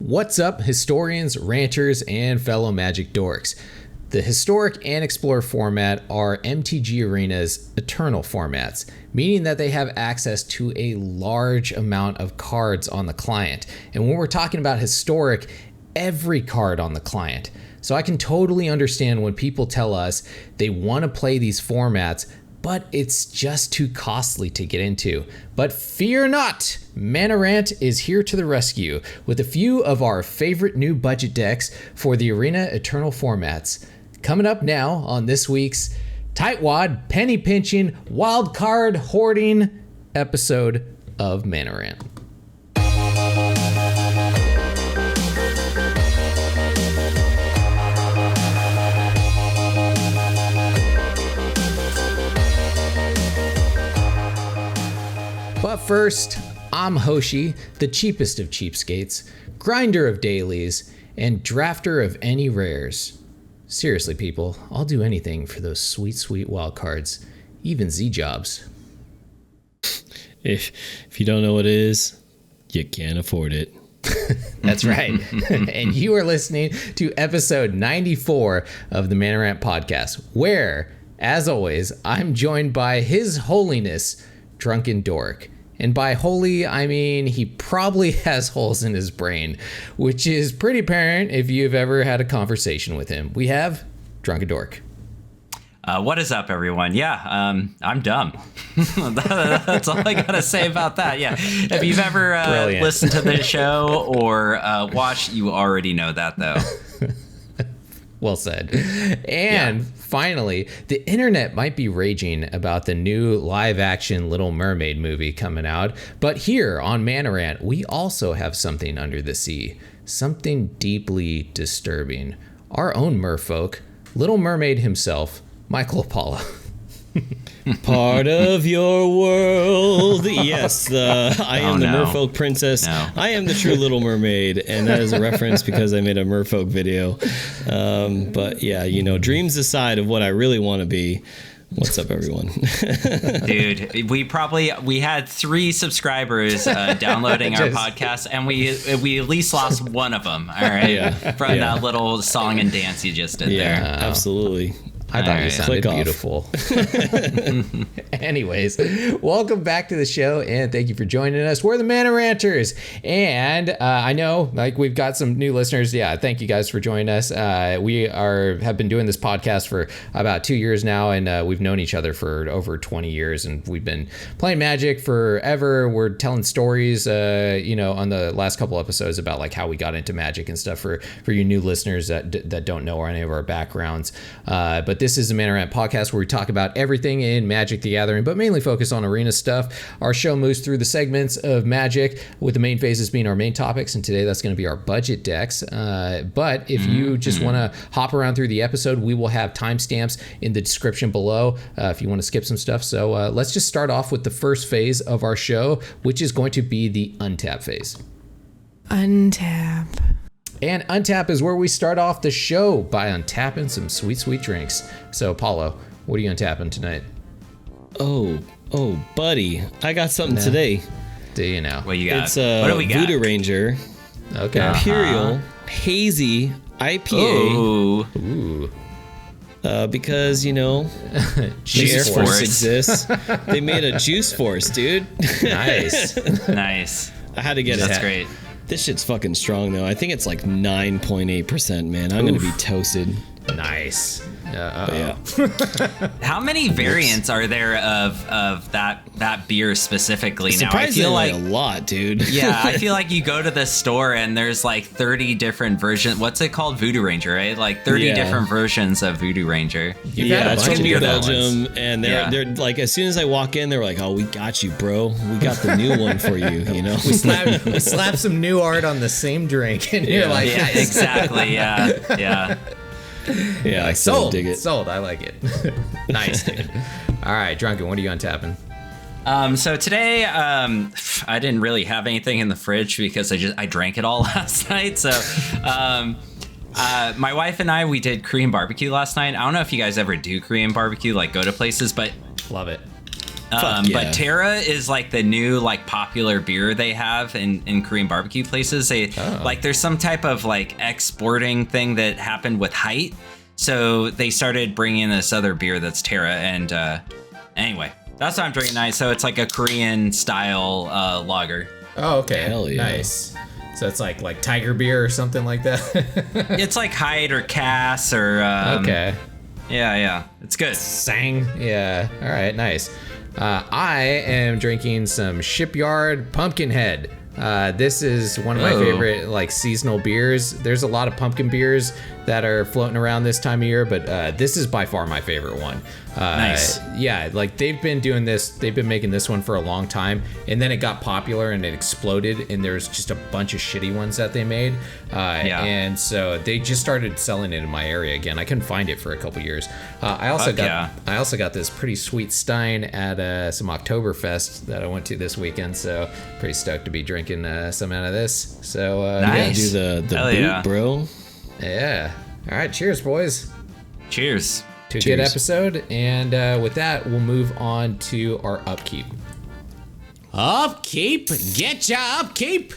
What's up, historians, ranters, and fellow Magic dorks? The Historic and Explorer format are MTG Arena's eternal formats, meaning that they have access to a large amount of cards on the client. And when we're talking about Historic, every card on the client. So I can totally understand when people tell us they want to play these formats, but it's just too costly to get into. But fear not, Mana Rant is here to the rescue with a few of our favorite new budget decks for the Arena Eternal formats. Coming up now on this week's tightwad, penny pinching, wild card hoarding episode of Mana Rant. But first, I'm Hoshi, the cheapest of cheapskates, grinder of dailies, and drafter of any rares. Seriously, people, I'll do anything for those sweet, sweet wildcards, even Z-jobs. If you don't know what it is, you can't afford it. That's right. And you are listening to episode 94 of the Mana Rant podcast, where, as always, I'm joined by His Holiness, Drunken Dork. And by holy, I mean he probably has holes in his brain, which is pretty apparent if you've ever had a conversation with him. We have Drunken Dork. What is up, everyone? Yeah, I'm dumb. That's all I gotta say about that. Yeah, if you've ever listened to the show or watched, you already know that, though. Well said. And finally, the internet might be raging about the new live-action Little Mermaid movie coming out, but here on Mana Rant, we also have something under the sea, something deeply disturbing. Our own merfolk, Little Mermaid himself, Michael Apollo. Part of your world. Yes, I am the merfolk princess. No. I am the true Little Mermaid, and that is a reference because I made a merfolk video. But yeah, dreams aside of what I really want to be. What's up, everyone? Dude, we had 3 subscribers downloading our podcast, and we at least lost one of them. All right, from that little song and dance you just did there. Absolutely. I thought you sounded beautiful. Anyways, welcome back to the show, and thank you for joining us. We're the Mana Ranters, and I know, we've got some new listeners. Yeah, thank you guys for joining us. We have been doing this podcast for about 2 years now, and we've known each other for over 20 years, and we've been playing Magic forever. We're telling stories, on the last couple episodes about how we got into Magic and stuff for you new listeners that don't know any of our backgrounds. But this is the Mana Rant podcast where we talk about everything in Magic the Gathering, but mainly focus on arena stuff. Our show moves through the segments of Magic, with the main phases being our main topics, and today that's going to be our budget decks. But if you just want to hop around through the episode, we will have timestamps in the description below if you want to skip some stuff. So let's just start off with the first phase of our show, which is going to be the Untap phase. Untap. And Untap is where we start off the show by untapping some sweet, sweet drinks. So, Paulo, what are you untapping tonight? Oh, buddy, I got something today. Do you know? What you got? It's what do we got? Voodoo Ranger, Imperial Hazy IPA. Ooh. Because the Air Force exists. They made a Juice Force, dude. Nice. I had to get it. That's great. This shit's fucking strong, though. I think it's 9.8%, man. I'm going to be toasted. Nice. Yeah. How many variants are there of that beer specifically now? I feel like a lot, dude. Yeah, I feel like you go to the store and there's 30 different versions. What's it called? Voodoo Ranger, right? 30 different versions of Voodoo Ranger. It's from New Belgium, and they're as soon as I walk in, they're like, "Oh, we got you, bro. We got the new one for you." We slap some new art on the same drink, and you're like, "Yeah, exactly, yeah." Yeah, sold. Dig it. Sold. I like it. Nice, dude. All right, Drunken, what are you untapping? So today, I didn't really have anything in the fridge because I drank it all last night. So, my wife and we did Korean barbecue last night. I don't know if you guys ever do Korean barbecue, go to places, but love it. But Terra is like the new like popular beer they have in Korean barbecue places. Like there's some type of like exporting thing that happened with height. So they started bringing in this other beer that's Terra. And anyway, that's what I'm drinking tonight. So it's like a Korean style lager. Oh, okay. Hell yeah. Nice. So it's like tiger beer or something like that. It's like Hyde or Cass or okay. Yeah, it's good. Sang. Yeah. All right. Nice. I am drinking some Shipyard Pumpkinhead. This is one of my favorite like seasonal beers. There's a lot of pumpkin beers that are floating around this time of year, but this is by far my favorite one. Nice. Yeah, like they've been doing this, they've been making this one for a long time, and then it got popular and it exploded, and there's just a bunch of shitty ones that they made. And so they just started selling it in my area again. I couldn't find it for a couple years. I also got this pretty sweet Stein at some Oktoberfest that I went to this weekend, so pretty stoked to be drinking some out of this. So nice. Do the boot, bro. Yeah. All right. Cheers, boys. Cheers. To a good episode. And with that, we'll move on to our Upkeep. Upkeep. Get ya Upkeep.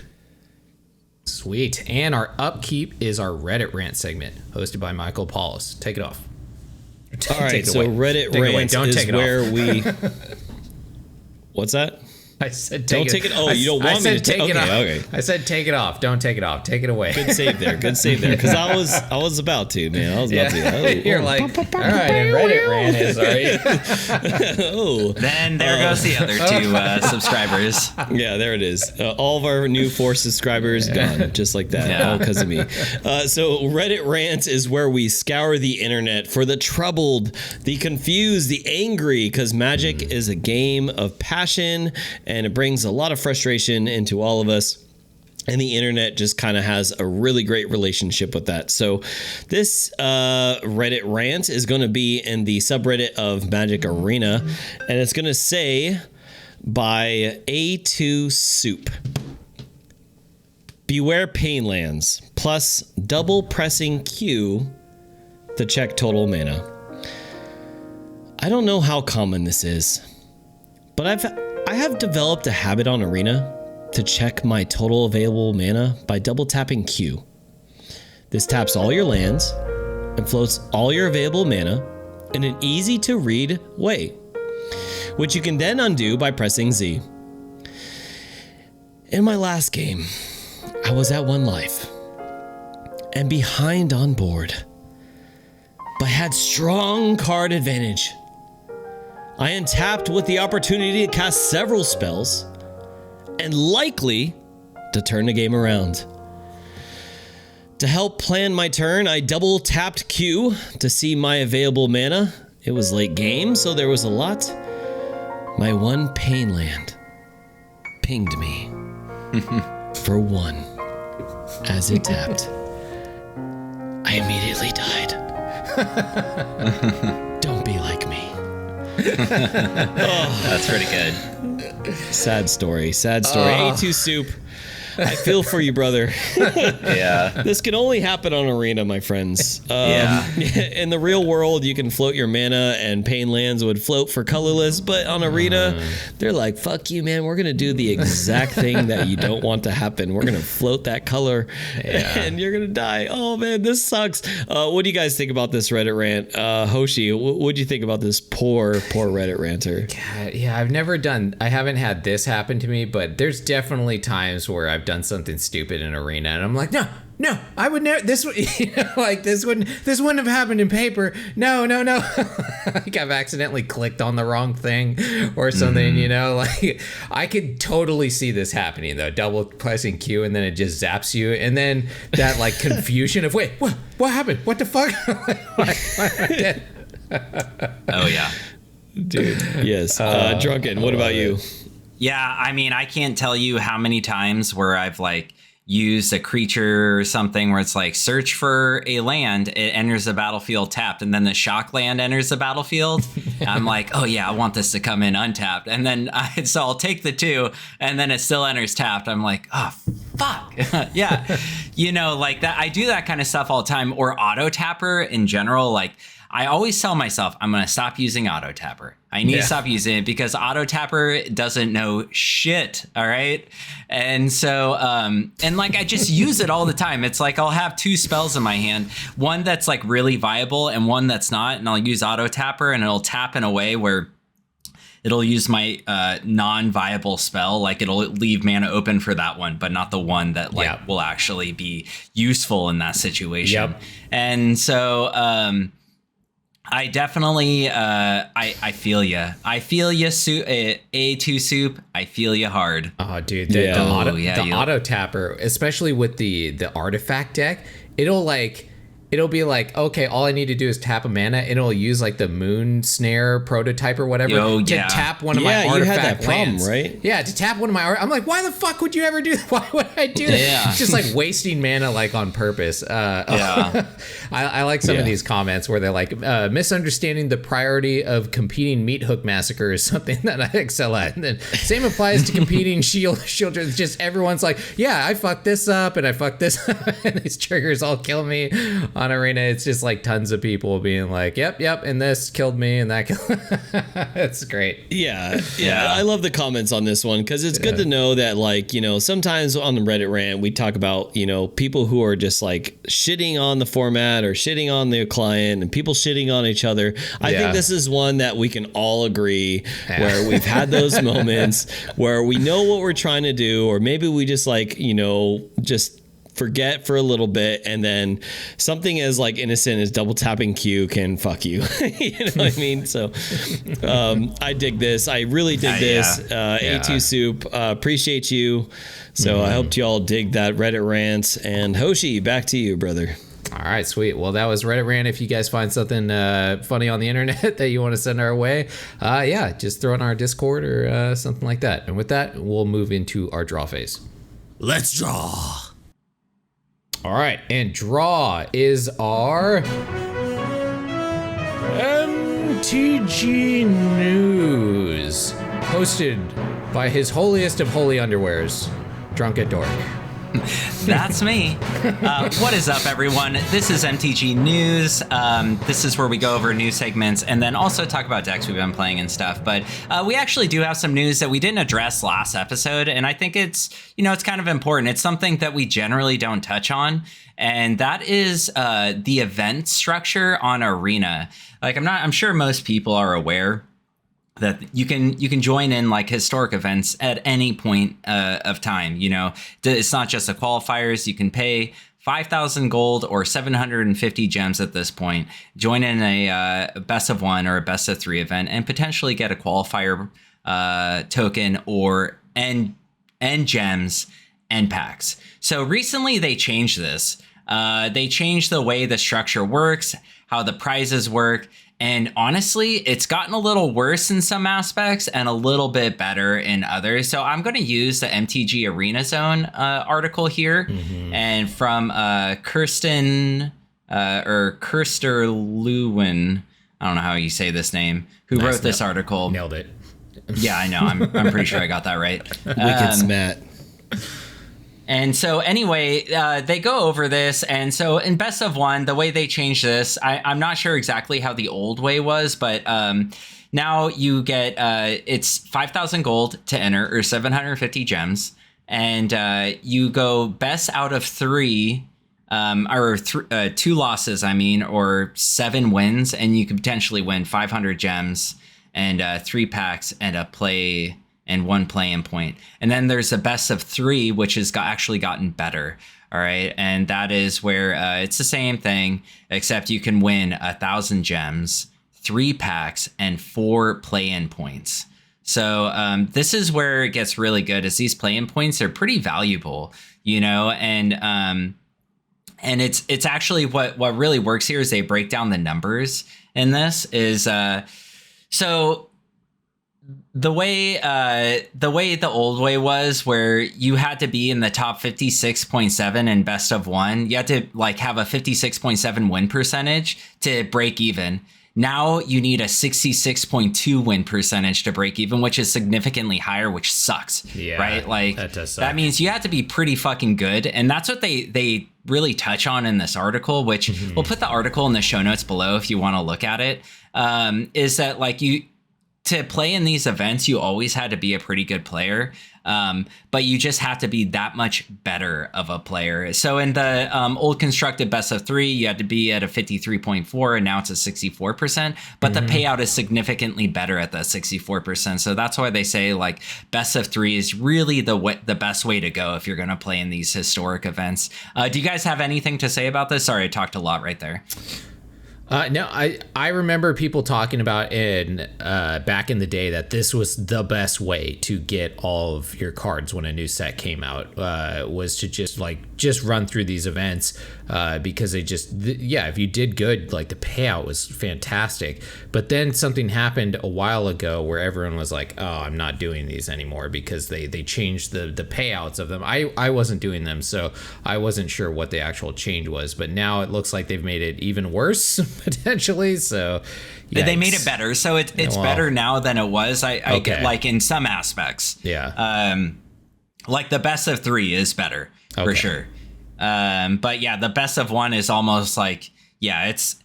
Sweet. And our Upkeep is our Reddit rant segment, hosted by Michael Paulus. Take it off. All right. So Reddit rant is where we. What's that? I said don't take it. Oh, you don't want me to take it off. Okay. I said take it off. Don't take it off. Take it away. Good save there. Because I was about to, man. I was about to. You're like, all right, and Reddit ran is sorry. Oh. Then there goes the other two subscribers. Yeah, there it is. All of our new 4 subscribers gone, just like that, all because of me. So Reddit rant is where we scour the internet for the troubled, the confused, the angry, because Magic is a game of passion. And it brings a lot of frustration into all of us. And the internet just kind of has a really great relationship with that. So this Reddit rant is going to be in the subreddit of Magic Arena. And it's going to say by A2 Soup. Beware Painlands. Plus double pressing Q to check total mana. I don't know how common this is. But I have developed a habit on Arena to check my total available mana by double tapping Q. This taps all your lands and floats all your available mana in an easy to read way, which you can then undo by pressing Z. In my last game, I was at 1 life and behind on board, but had strong card advantage. I untapped with the opportunity to cast several spells and likely to turn the game around. To help plan my turn, I double tapped Q to see my available mana. It was late game, so there was a lot. My 1 pain land pinged me for 1 as it tapped. I immediately died. Don't be like me. That's pretty good. Sad story. A2 Soup. I feel for you, brother. Yeah. This can only happen on Arena, my friends. Yeah. In the real world, you can float your mana and Pain Lands would float for colorless, but on Arena, they're like, fuck you, man. We're going to do the exact thing that you don't want to happen. We're going to float that color and you're going to die. Oh, man, this sucks. What do you guys think about this Reddit rant? Hoshi, what do you think about this poor Reddit ranter? Yeah, I haven't had this happen to me, but there's definitely times where I've done something stupid in Arena and I'm like, no, I would never, this wouldn't have happened in paper. No. Like I've accidentally clicked on the wrong thing or something, like I could totally see this happening though, double pressing Q and then it just zaps you. And then that like confusion of, wait, what happened? What the fuck? Why am I dead? Oh yeah. Dude. Yes. Drunken, what about you? Yeah, I mean, I can't tell you how many times where I've like used a creature or something where it's like search for a land, it enters the battlefield tapped, and then the shock land enters the battlefield. I'm like, oh yeah, I want this to come in untapped, and then so I'll take the 2, and then it still enters tapped. I'm like, oh fuck. Yeah, like that. I do that kind of stuff all the time. Or auto tapper in general, like. I always tell myself I'm going to stop using Auto Tapper. I need to stop using it because Auto Tapper doesn't know shit. All right. And so, and like, I just use it all the time. It's like, I'll have 2 spells in my hand, one that's like really viable and one that's not. And I'll use Auto Tapper and it'll tap in a way where it'll use my non-viable spell. Like it'll leave mana open for that one, but not the one that like will actually be useful in that situation. And so, I definitely, I feel you. I feel you, A2 Soup. I feel you hard. Oh, dude. The auto tapper, especially with the artifact deck, it'll be like, okay, all I need to do is tap a mana, and it'll use like the moon snare prototype or whatever to tap one of my artifact you had that lands. problem, right? Yeah, to tap one of my I'm like, why the fuck would you ever do that? Why would I do that? Yeah. It's just like wasting mana like on purpose. I like some of these comments where they're like, misunderstanding the priority of competing meat hook massacre is something that I excel at. And then same applies to competing shield. It's just everyone's like, yeah, I fucked this up and I fucked this up and these triggers all kill me. On Arena, it's just like tons of people being like, yep, and this killed me and that killed It's great. Yeah. I love the comments on this one because it's good to know that, like, you know, sometimes on the Reddit rant we talk about, you know, people who are just like shitting on the format or shitting on their client and people shitting on each other. I think this is one that we can all agree where we've had those moments where we know what we're trying to do, or maybe we just like, you know, just forget for a little bit, and then something as like innocent as double tapping Q can fuck you. You know what I mean? So I dig this. I really dig this. A2 Soup, appreciate you. So I hope you all dig that Reddit rant. And Hoshi, back to you, brother. All right, sweet. Well, that was Reddit rant. If you guys find something funny on the internet that you want to send our way, just throw it in our Discord or something like that. And with that, we'll move into our draw phase. Let's draw. All right, and draw is our MTG News, hosted by his holiest of holy underwears, Drunk at Dork. That's me. What is up, everyone? This is MTG News. This is where we go over news segments and then also talk about decks we've been playing and stuff. But we actually do have some news that we didn't address last episode, and I think it's kind of important. It's something that we generally don't touch on, and that is the event structure on Arena. Like, I'm sure most people are aware that you can join in like historic events at any point of time. You know, it's not just the qualifiers. You can pay 5,000 gold or 750 gems at this point, join in a best of 1 or a best of 3 event, and potentially get a qualifier token or and gems and packs. So recently they changed this. They changed the way the structure works, how the prizes work. And honestly, it's gotten a little worse in some aspects and a little bit better in others. So I'm going to use the MTG Arena Zone article here. And from Kirsten or Kirster Lewin, I don't know how you say this name, who wrote this article. Nailed it. Yeah, I know. I'm pretty sure I got that right. Wicked smat. And so anyway, they go over this. And so in best of 1, the way they changed this, I'm not sure exactly how the old way was, but now you get it's 5,000 gold to enter or 750 gems. And you go best out of 3 or 2 losses, or 7 wins. And you could potentially win 500 gems and 3 packs and a play and 1 play-in point. And then there's a best of 3, which has actually gotten better. All right. And that is where it's the same thing, except you can win 1,000 gems, 3 packs, and 4 play-in points. So this is where it gets really good, is these play-in points are pretty valuable, and it's actually what really works here is they break down the numbers in this is so the way the old way was, where you had to be in the top 56.7 in best of 1, you had to like have a 56.7 win percentage to break even. Now you need a 66.2 win percentage to break even, which is significantly higher, which sucks. Yeah, right? Like that does suck. That means you have to be pretty fucking good. And that's what they really touch on in this article, which we'll put the article in the show notes below if you want to look at it. Is that like to play in these events, you always had to be a pretty good player. But you just have to be that much better of a player. So in the old constructed best of 3, you had to be at a 53.4, and now it's a 64%. But the payout is significantly better at the 64%. So that's why they say like best of 3 is really the best way to go if you're going to play in these historic events. Do you guys have anything to say about this? Sorry, I talked a lot right there. No, I remember people talking about back in the day that this was the best way to get all of your cards when a new set came out, was to just run through these events, because they if you did good, like the payout was fantastic. But then something happened a while ago where everyone was like, oh, I'm not doing these anymore because they changed the payouts of them. I wasn't doing them, so I wasn't sure what the actual change was. But now it looks like they've made it even worse. Potentially, so yikes. They made it better, so it's better now than it was. I get, like, in some aspects, like the best of 3 is better for sure, but yeah, the best of 1 is almost like, it's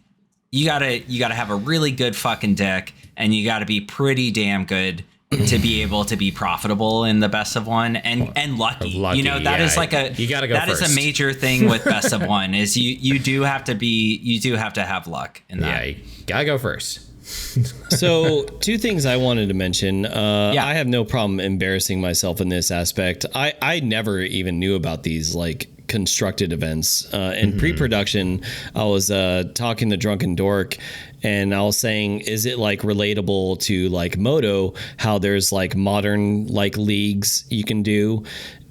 you gotta have a really good fucking deck, and you gotta be pretty damn good to be able to be profitable in the best of 1, and lucky. You know, that is like you gotta go that first. Is a major thing with best of 1 is you do have to have luck in that. Yeah, you gotta go first. So 2 things I wanted to mention. I have no problem embarrassing myself in this aspect. I never even knew about these like constructed events. In pre-production, I was talking to Drunken Dork, and I was saying, is it like relatable to like Moto, how there's like modern like leagues you can do?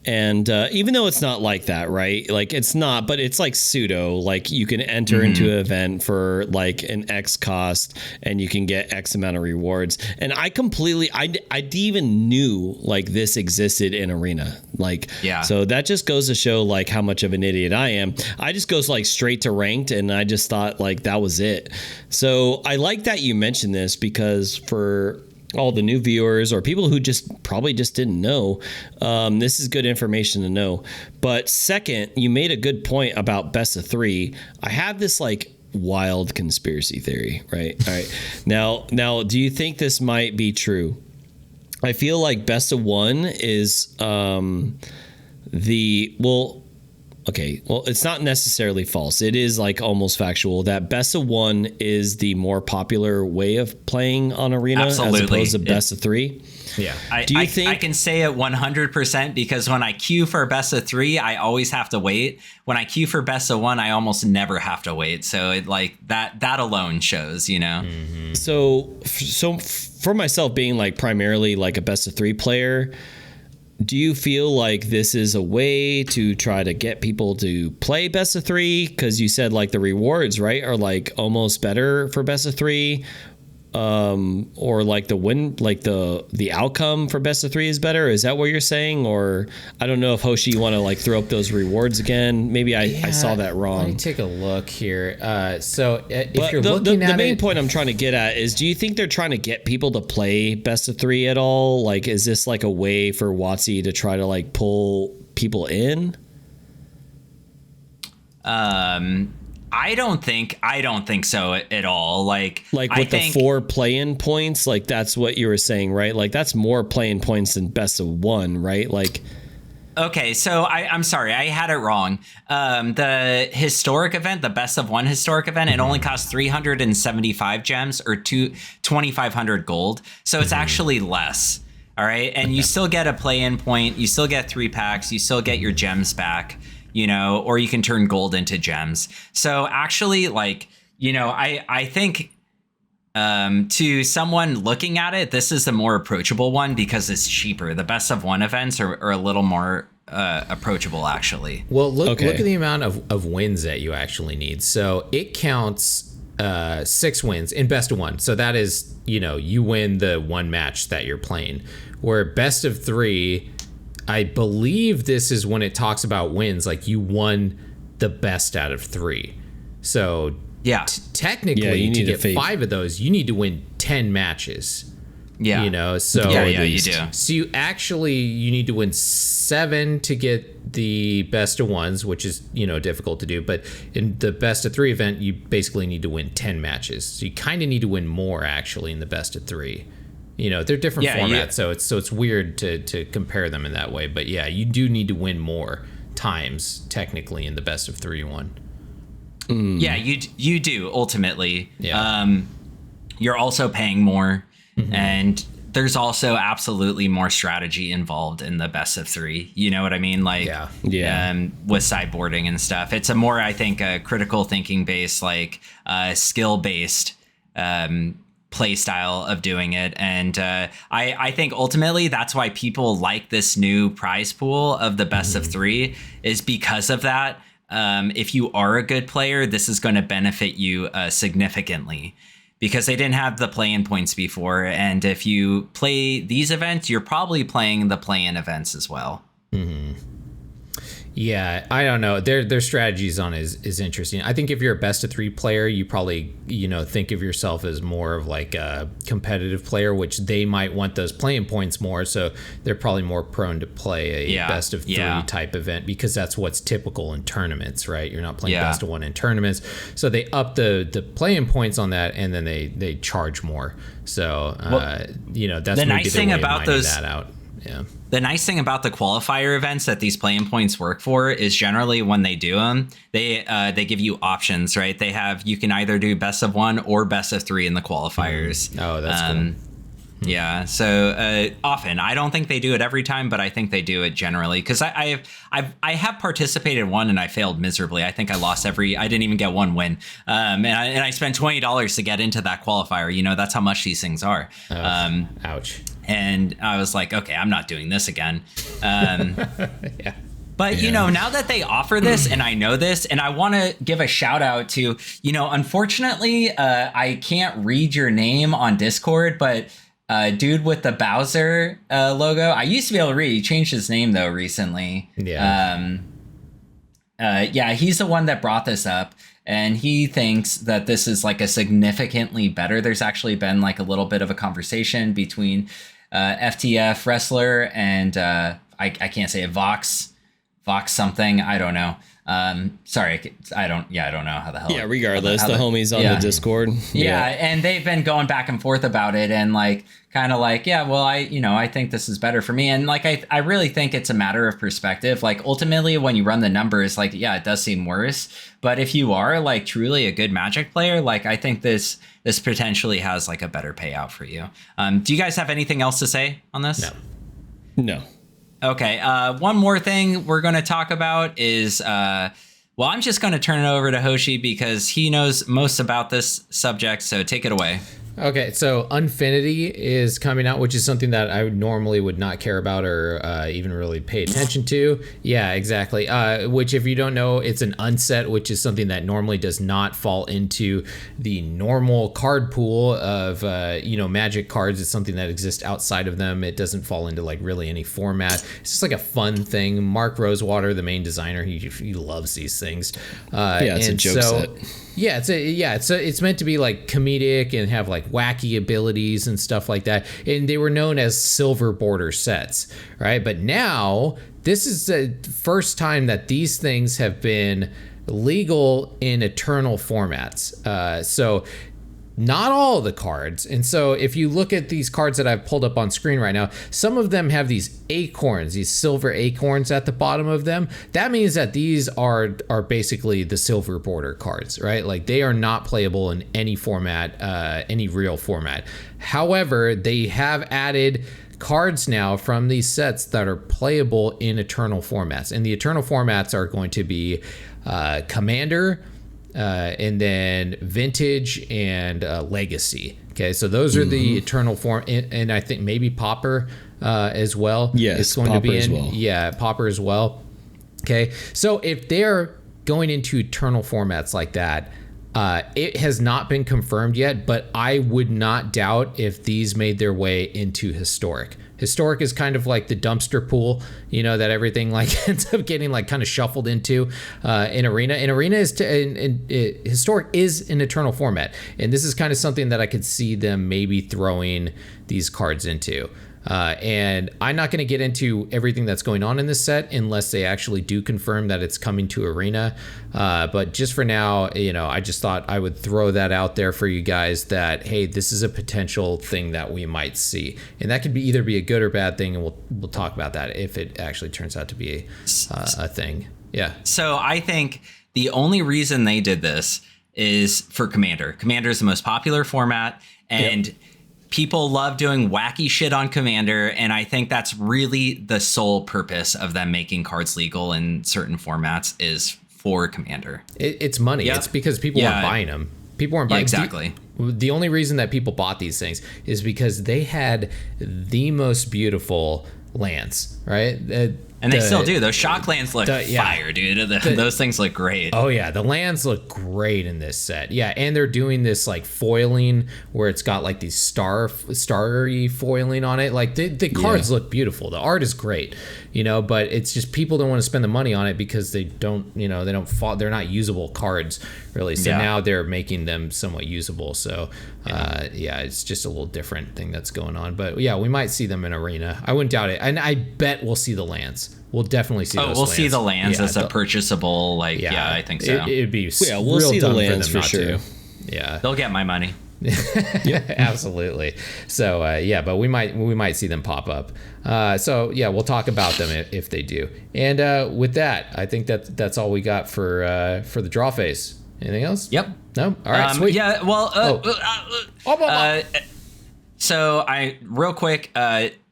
And even though it's not like that, right? Like it's not, but it's like pseudo, like you can enter into an event for like an X cost and you can get X amount of rewards. And I didn't even knew like this existed in Arena. Like, so that just goes to show like how much of an idiot I am. I just goes like straight to ranked, and I just thought like that was it. So I like that you mentioned this, because for all the new viewers or people who probably just didn't know, this is good information to know. But second, you made a good point about best of 3. I have this like wild conspiracy theory, right? All right. Now, do you think this might be true? I feel like best of 1 is it's not necessarily false. It is like almost factual that best of 1 is the more popular way of playing on Arena. Absolutely. As opposed to best of 3. Yeah. Do you think I can say it 100% because when I queue for best of 3, I always have to wait. When I queue for best of 1, I almost never have to wait. So it like that alone shows, you know. Mm-hmm. So for myself being like primarily like a best of 3 player, do you feel like this is a way to try to get people to play best of 3? Because you said like the rewards, right, are like almost better for best of 3, or like the win, like the outcome for best of 3 is better. Is that what you're saying? Or I don't know if Hoshi, you want to like throw up those rewards again. Maybe I saw that wrong. Let me take a look here. If you're looking at the main point I'm trying to get at is, do you think they're trying to get people to play best of 3 at all? Like, is this like a way for WotC to try to like pull people in? I don't think so at all. Like with the 4 play-in points, like that's what you were saying, right? Like that's more play-in points than best of 1, right? Like, okay, so I'm sorry, I had it wrong. The historic event, the best of 1 historic event, it only costs 375 gems or 2,500 gold. So it's actually less. All right, and you still get a play-in point, you still get 3 packs, you still get your gems back. You know, or you can turn gold into gems. So actually, like, you know, I think to someone looking at it, this is a more approachable one because it's cheaper. The best of 1 events are a little more approachable, actually. Well, look at the amount of wins that you actually need. So it counts 6 wins in best of 1. So that is, you know, you win the 1 match that you're playing. Where best of 3, I believe this is when it talks about wins, like you won the best out of 3. So Yeah. Technically, to get 5 of those, you need to win 10 matches. Yeah. You know, so yeah, you do. So you need to win 7 to get the best of 1s, which is, difficult to do. But in the best of 3 event, you basically need to win 10 matches. So you kind of need to win more actually in the best of 3. They're different formats, so it's weird to compare them in that way. But yeah, you do need to win more times technically in the best of 3 one. Yeah, you do ultimately. Yeah. You're also paying more. And there's also absolutely more strategy involved in the best of 3. You know what I mean? Like, with sideboarding and stuff. It's a more, I think, critical thinking based, like skill based play style of doing it. And I think ultimately that's why people like this new prize pool of the best of 3 is because of that. If you are a good player, this is going to benefit you significantly. Because they didn't have the play-in points before. And if you play these events, you're probably playing the play-in events as well. Yeah, I don't know. Their strategies on is interesting. I think if you're a best of 3 player, you probably, think of yourself as more of like a competitive player, which they might want those playing points more. So they're probably more prone to play a best of 3 type event because that's what's typical in tournaments, right? You're not playing best of 1 in tournaments. So they up the playing points on that and then they charge more. So, that's the nice thing about those that out. Yeah. The nice thing about the qualifier events that these play-in points work for is generally when they do them, they give you options, right? You can either do best of 1 or best of 3 in the qualifiers. Oh, that's cool. Yeah. So often, I don't think they do it every time, but I think they do it generally because I have participated in one and I failed miserably. I think I lost I didn't even get 1 win. And I spent $20 to get into that qualifier. That's how much these things are. Ouch. And I was like, okay, I'm not doing this again. Yeah. But, now that they offer this and I know this and I want to give a shout out to, unfortunately, I can't read your name on Discord, but dude with the Bowser logo, I used to be able to read. He changed his name, though, recently. Yeah. He's the one that brought this up. And he thinks that this is like a significantly better. There's actually been like a little bit of a conversation between FTF Wrestler and I can't say it, Vox something. I don't know. Sorry, I don't know how the hell. Yeah, regardless, the homies on the Discord. Yeah, and they've been going back and forth about it and like kind of like, yeah, well, I think this is better for me. And like, I really think it's a matter of perspective. Like ultimately when you run the numbers, like, yeah, it does seem worse. But if you are like truly a good Magic player, like I think this potentially has like a better payout for you. Do you guys have anything else to say on this? No. Okay. One more thing we're going to talk about is, I'm just going to turn it over to Hoshi because he knows most about this subject. So take it away. Okay, so Unfinity is coming out, which is something that I normally would not care about or even really pay attention to. Yeah, exactly. Which, if you don't know, it's an unset, which is something that normally does not fall into the normal card pool of, Magic cards. It's something that exists outside of them. It doesn't fall into like really any format. It's just like a fun thing. Mark Rosewater, the main designer, he loves these things. It's a joke set. Yeah, it's meant to be like comedic and have like wacky abilities and stuff like that. And they were known as silver border sets, right? But now this is the first time that these things have been legal in eternal formats. So not all of the cards. And so if you look at these cards that I've pulled up on screen right now, some of them have these acorns, these silver acorns at the bottom of them. That means that these are basically the silver border cards, right? Like they are not playable in any format, any real format. However, they have added cards now from these sets that are playable in eternal formats. And the eternal formats are going to be Commander, and then Vintage and Legacy. Okay, so those are the eternal form, and I think maybe Pauper as well. Yes, it's going Pauper to be as in. well. Yeah, Pauper as well. Okay, so if they're going into eternal formats like that, it has not been confirmed yet, but I would not doubt if these made their way into historic. Historic is kind of like the dumpster pool, that everything like ends up getting like kind of shuffled into in Arena. And Arena is Historic is an eternal format, and this is kind of something that I could see them maybe throwing these cards into. And I'm not going to get into everything that's going on in this set unless they actually do confirm that it's coming to Arena. But just for now, I just thought I would throw that out there for you guys that, hey, this is a potential thing that we might see. And that could either be a good or bad thing. And we'll talk about that if it actually turns out to be a thing. Yeah. So I think the only reason they did this is for Commander. Commander is the most popular format, and people love doing wacky shit on Commander, and I think that's really the sole purpose of them making cards legal in certain formats is for Commander. It's money. Yep. It's because people weren't buying them. People weren't buying exactly. The only reason that people bought these things is because they had the most beautiful lands, right? And they still do. Those shock lands look fire, dude. Those things look great. Oh, yeah. The lands look great in this set. Yeah, and they're doing this, like, foiling where it's got, like, these starry foiling on it. Like, the cards look beautiful. The art is great, but it's just people don't want to spend the money on it because they don't, they're not usable cards, really. So now they're making them somewhat usable. So, it's just a little different thing that's going on. But, yeah, we might see them in Arena. I wouldn't doubt it. And I bet we'll see the lands. We'll definitely see those lands. We'll see the lands as a purchasable, I think so. It'd be we'll see the lands for sure. Yeah. They'll get my money. Absolutely. So, but we might see them pop up. We'll talk about them if they do. And with that, I think that's all we got for the draw phase. Anything else? Yep. No? All right, sweet. Yeah, well, so real quick,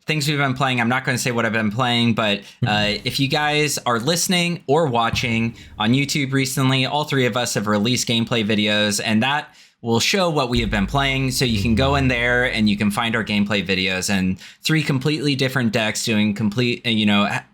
things we've been playing. I'm not going to say what I've been playing, but if you guys are listening or watching on YouTube recently, all three of us have released gameplay videos, and that will show what we have been playing. So you can go in there and you can find our gameplay videos and 3 completely different decks doing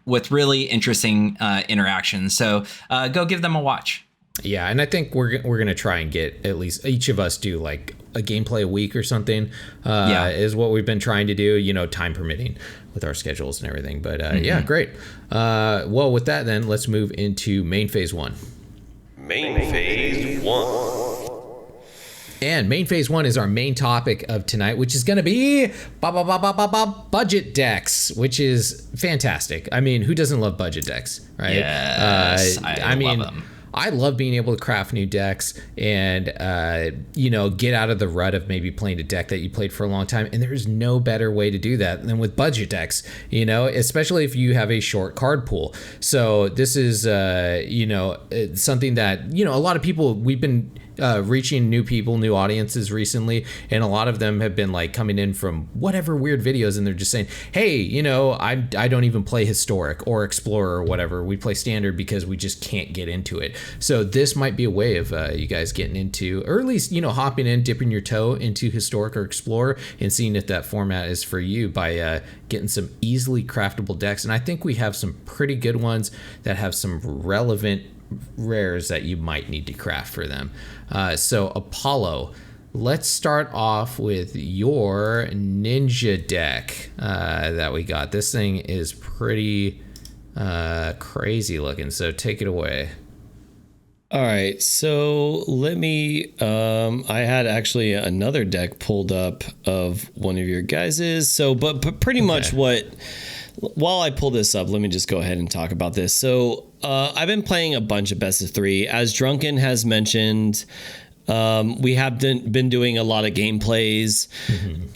with really interesting interactions. So go give them a watch. Yeah, and I think we're gonna try and get at least each of us do like a gameplay a week or something. Is what we've been trying to do. Time permitting with our schedules and everything. But great. Well, with that, then let's move into main phase 1. Main phase 1. And main phase 1 is our main topic of tonight, which is going to be budget decks, which is fantastic. I mean, who doesn't love budget decks, right? Yes, I love them. I love being able to craft new decks and, get out of the rut of maybe playing a deck that you played for a long time. And there's no better way to do that than with budget decks, especially if you have a short card pool. So this is, something that, a lot of people, we've been reaching new people, new audiences recently, and a lot of them have been like coming in from whatever weird videos, and they're just saying, hey, I don't even play Historic or Explorer or whatever. We play Standard because we just can't get into it. So this might be a way of you guys getting into, or at least hopping in, dipping your toe into Historic or Explorer and seeing if that format is for you by getting some easily craftable decks. And I think we have some pretty good ones that have some relevant rares that you might need to craft for them. So Apollo, let's start off with your ninja deck that we got. This thing is pretty crazy looking, so take it away. All right, so let me, I had actually another deck pulled up of one of your guys's. So, but pretty much while I pull this up, let me just go ahead and talk about this. So I've been playing a bunch of best of 3. As Drunken has mentioned, we have been doing a lot of gameplays,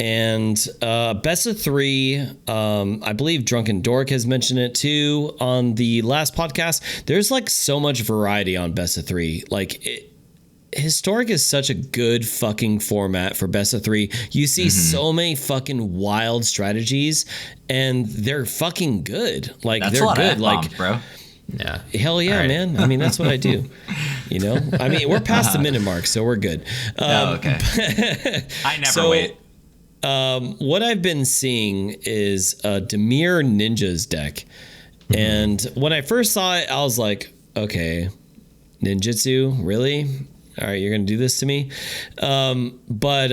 and best of 3, I believe Drunken Dork has mentioned it too on the last podcast. There's like so much variety on best of 3. Historic is such a good fucking format for best of 3. You see so many fucking wild strategies, and they're fucking good. Like, that's they're a lot good. Of F-bombs, bro. Yeah. Hell yeah, right. Man. I mean, that's what I do. I mean, we're past the minute mark, so we're good. Okay. I never wait. What I've been seeing is a Dimir Ninjas deck. And when I first saw it, I was like, okay, ninjutsu, really? All right, you're going to do this to me? But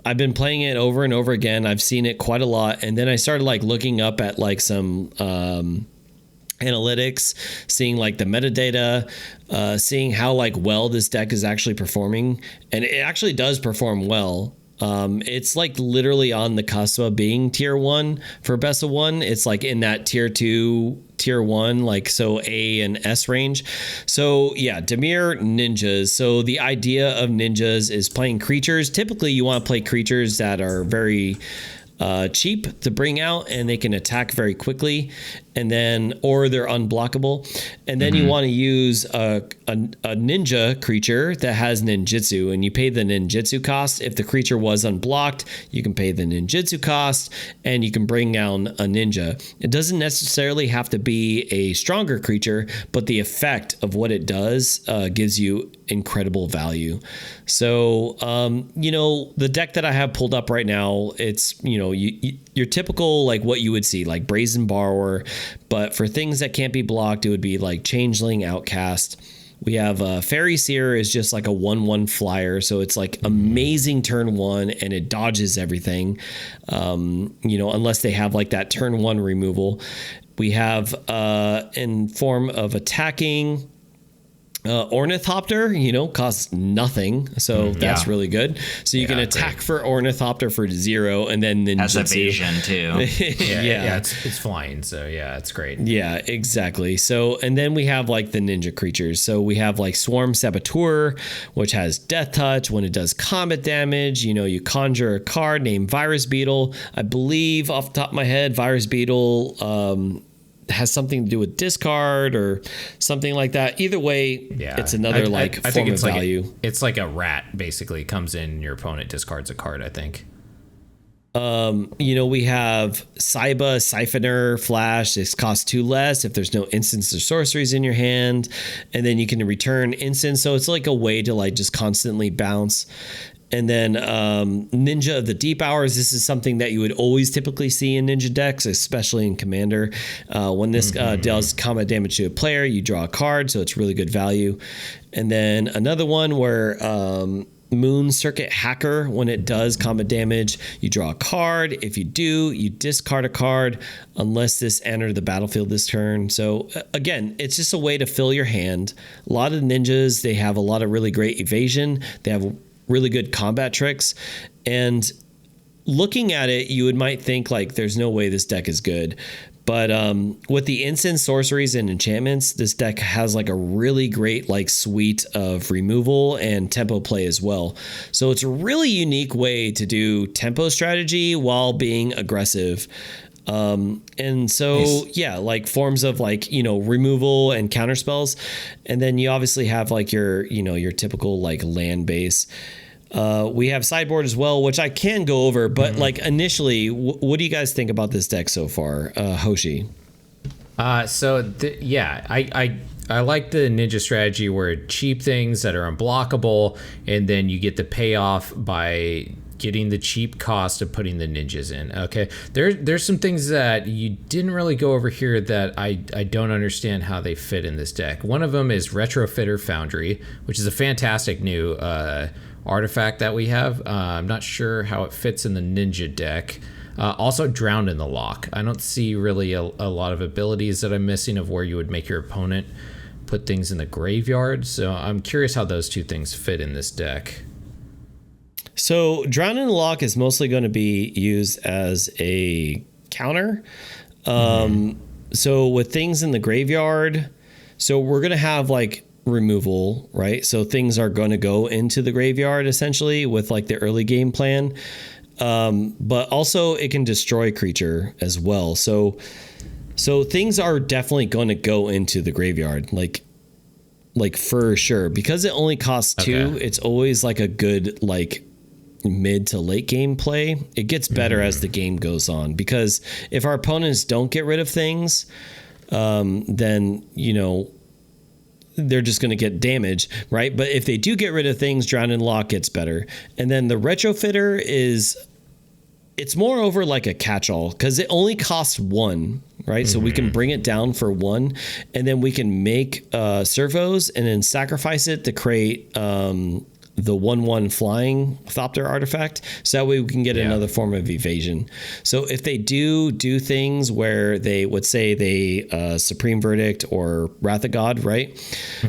I've been playing it over and over again. I've seen it quite a lot. And then I started like looking up at like some analytics, seeing like the metadata, seeing how like well this deck is actually performing. And it actually does perform well. It's like literally on the cusp of being tier 1 for best of 1. It's like in that tier 2, tier 1, like so A and S range. So yeah, Dimir ninjas. So the idea of ninjas is playing creatures. Typically you want to play creatures that are very cheap to bring out and they can attack very quickly, and then or they're unblockable, and then you want to use a ninja creature that has ninjutsu, and you pay the ninjutsu cost. If the creature was unblocked, you can pay the ninjutsu cost and you can bring down a ninja. It doesn't necessarily have to be a stronger creature, but the effect of what it does gives you incredible value. So the deck that I have pulled up right now, it's your typical like what you would see, like Brazen Borrower, but for things that can't be blocked, it would be like Changeling, Outcast. We have Fairy Seer is just like a 1/1 flyer, so it's like amazing turn 1 and it dodges everything. Unless they have like that turn 1 removal. We have in form of attacking. Ornithopter, costs nothing, so that's really good. So you can attack for Ornithopter for 0, and then ninjutsu. Has evasion too. It's flying, so yeah, it's great. Yeah, exactly. So, and then we have like the ninja creatures. So we have like Swarm Saboteur, which has Death Touch. When it does combat damage, you conjure a card named Virus Beetle. I believe off the top of my head, Virus Beetle has something to do with discard or something like that. Either way, it's another I form think it's of value. It's like a rat, basically comes in and your opponent discards a card, I think. We have Saiba, Siphoner, Flash. This costs 2 less if there's no instants or sorceries in your hand. And then you can return instants. So it's like a way to like just constantly bounce. And then Ninja of the Deep Hours. This is something that you would always typically see in Ninja decks, especially in Commander. When this deals combat damage to a player, you draw a card, so it's really good value. And then another one where Moon Circuit Hacker, when it does combat damage, you draw a card. If you do, you discard a card unless this entered the battlefield this turn. So again, it's just a way to fill your hand. A lot of ninjas, they have a lot of really great evasion. They have really good combat tricks, and looking at it, you might think like there's no way this deck is good, but with the instant sorceries and enchantments, this deck has like a really great like suite of removal and tempo play as well. So it's a really unique way to do tempo strategy while being aggressive. And so, nice. Like forms of like, removal and counter spells. And then you obviously have like your typical like land base. We have sideboard as well, which I can go over, but like initially, what do you guys think about this deck so far? Hoshi. I like the ninja strategy where cheap things that are unblockable, and then you get the payoff by getting the cheap cost of putting the ninjas in. Okay, there's some things that you didn't really go over here that I don't understand how they fit in this deck. One of them is Retrofitter Foundry, which is a fantastic new artifact that we have. I'm not sure how it fits in the ninja deck. Also Drowned in the Lock. I don't see really a lot of abilities that I'm missing of where you would make your opponent put things in the graveyard. So I'm curious how those two things fit in this deck. So Drowned in the Lock is mostly going to be used as a counter. So with things in the graveyard, so we're going to have like removal, right? So things are going to go into the graveyard essentially with like the early game plan. But also it can destroy a creature as well. So things are definitely going to go into the graveyard, like for sure, because it only costs 2. It's always like a good, like mid to late game play. It gets better as the game goes on, because if our opponents don't get rid of things, then, they're just going to get damage, right? But if they do get rid of things, Drown and Lock gets better. And then the Retrofitter it's more over like a catch-all, because it only costs 1, right? So we can bring it down for 1, and then we can make servos and then sacrifice it to create the 1/1 flying Thopter artifact, so that way we can get another form of evasion. So if they do things where they would say they Supreme Verdict or Wrath of God, right?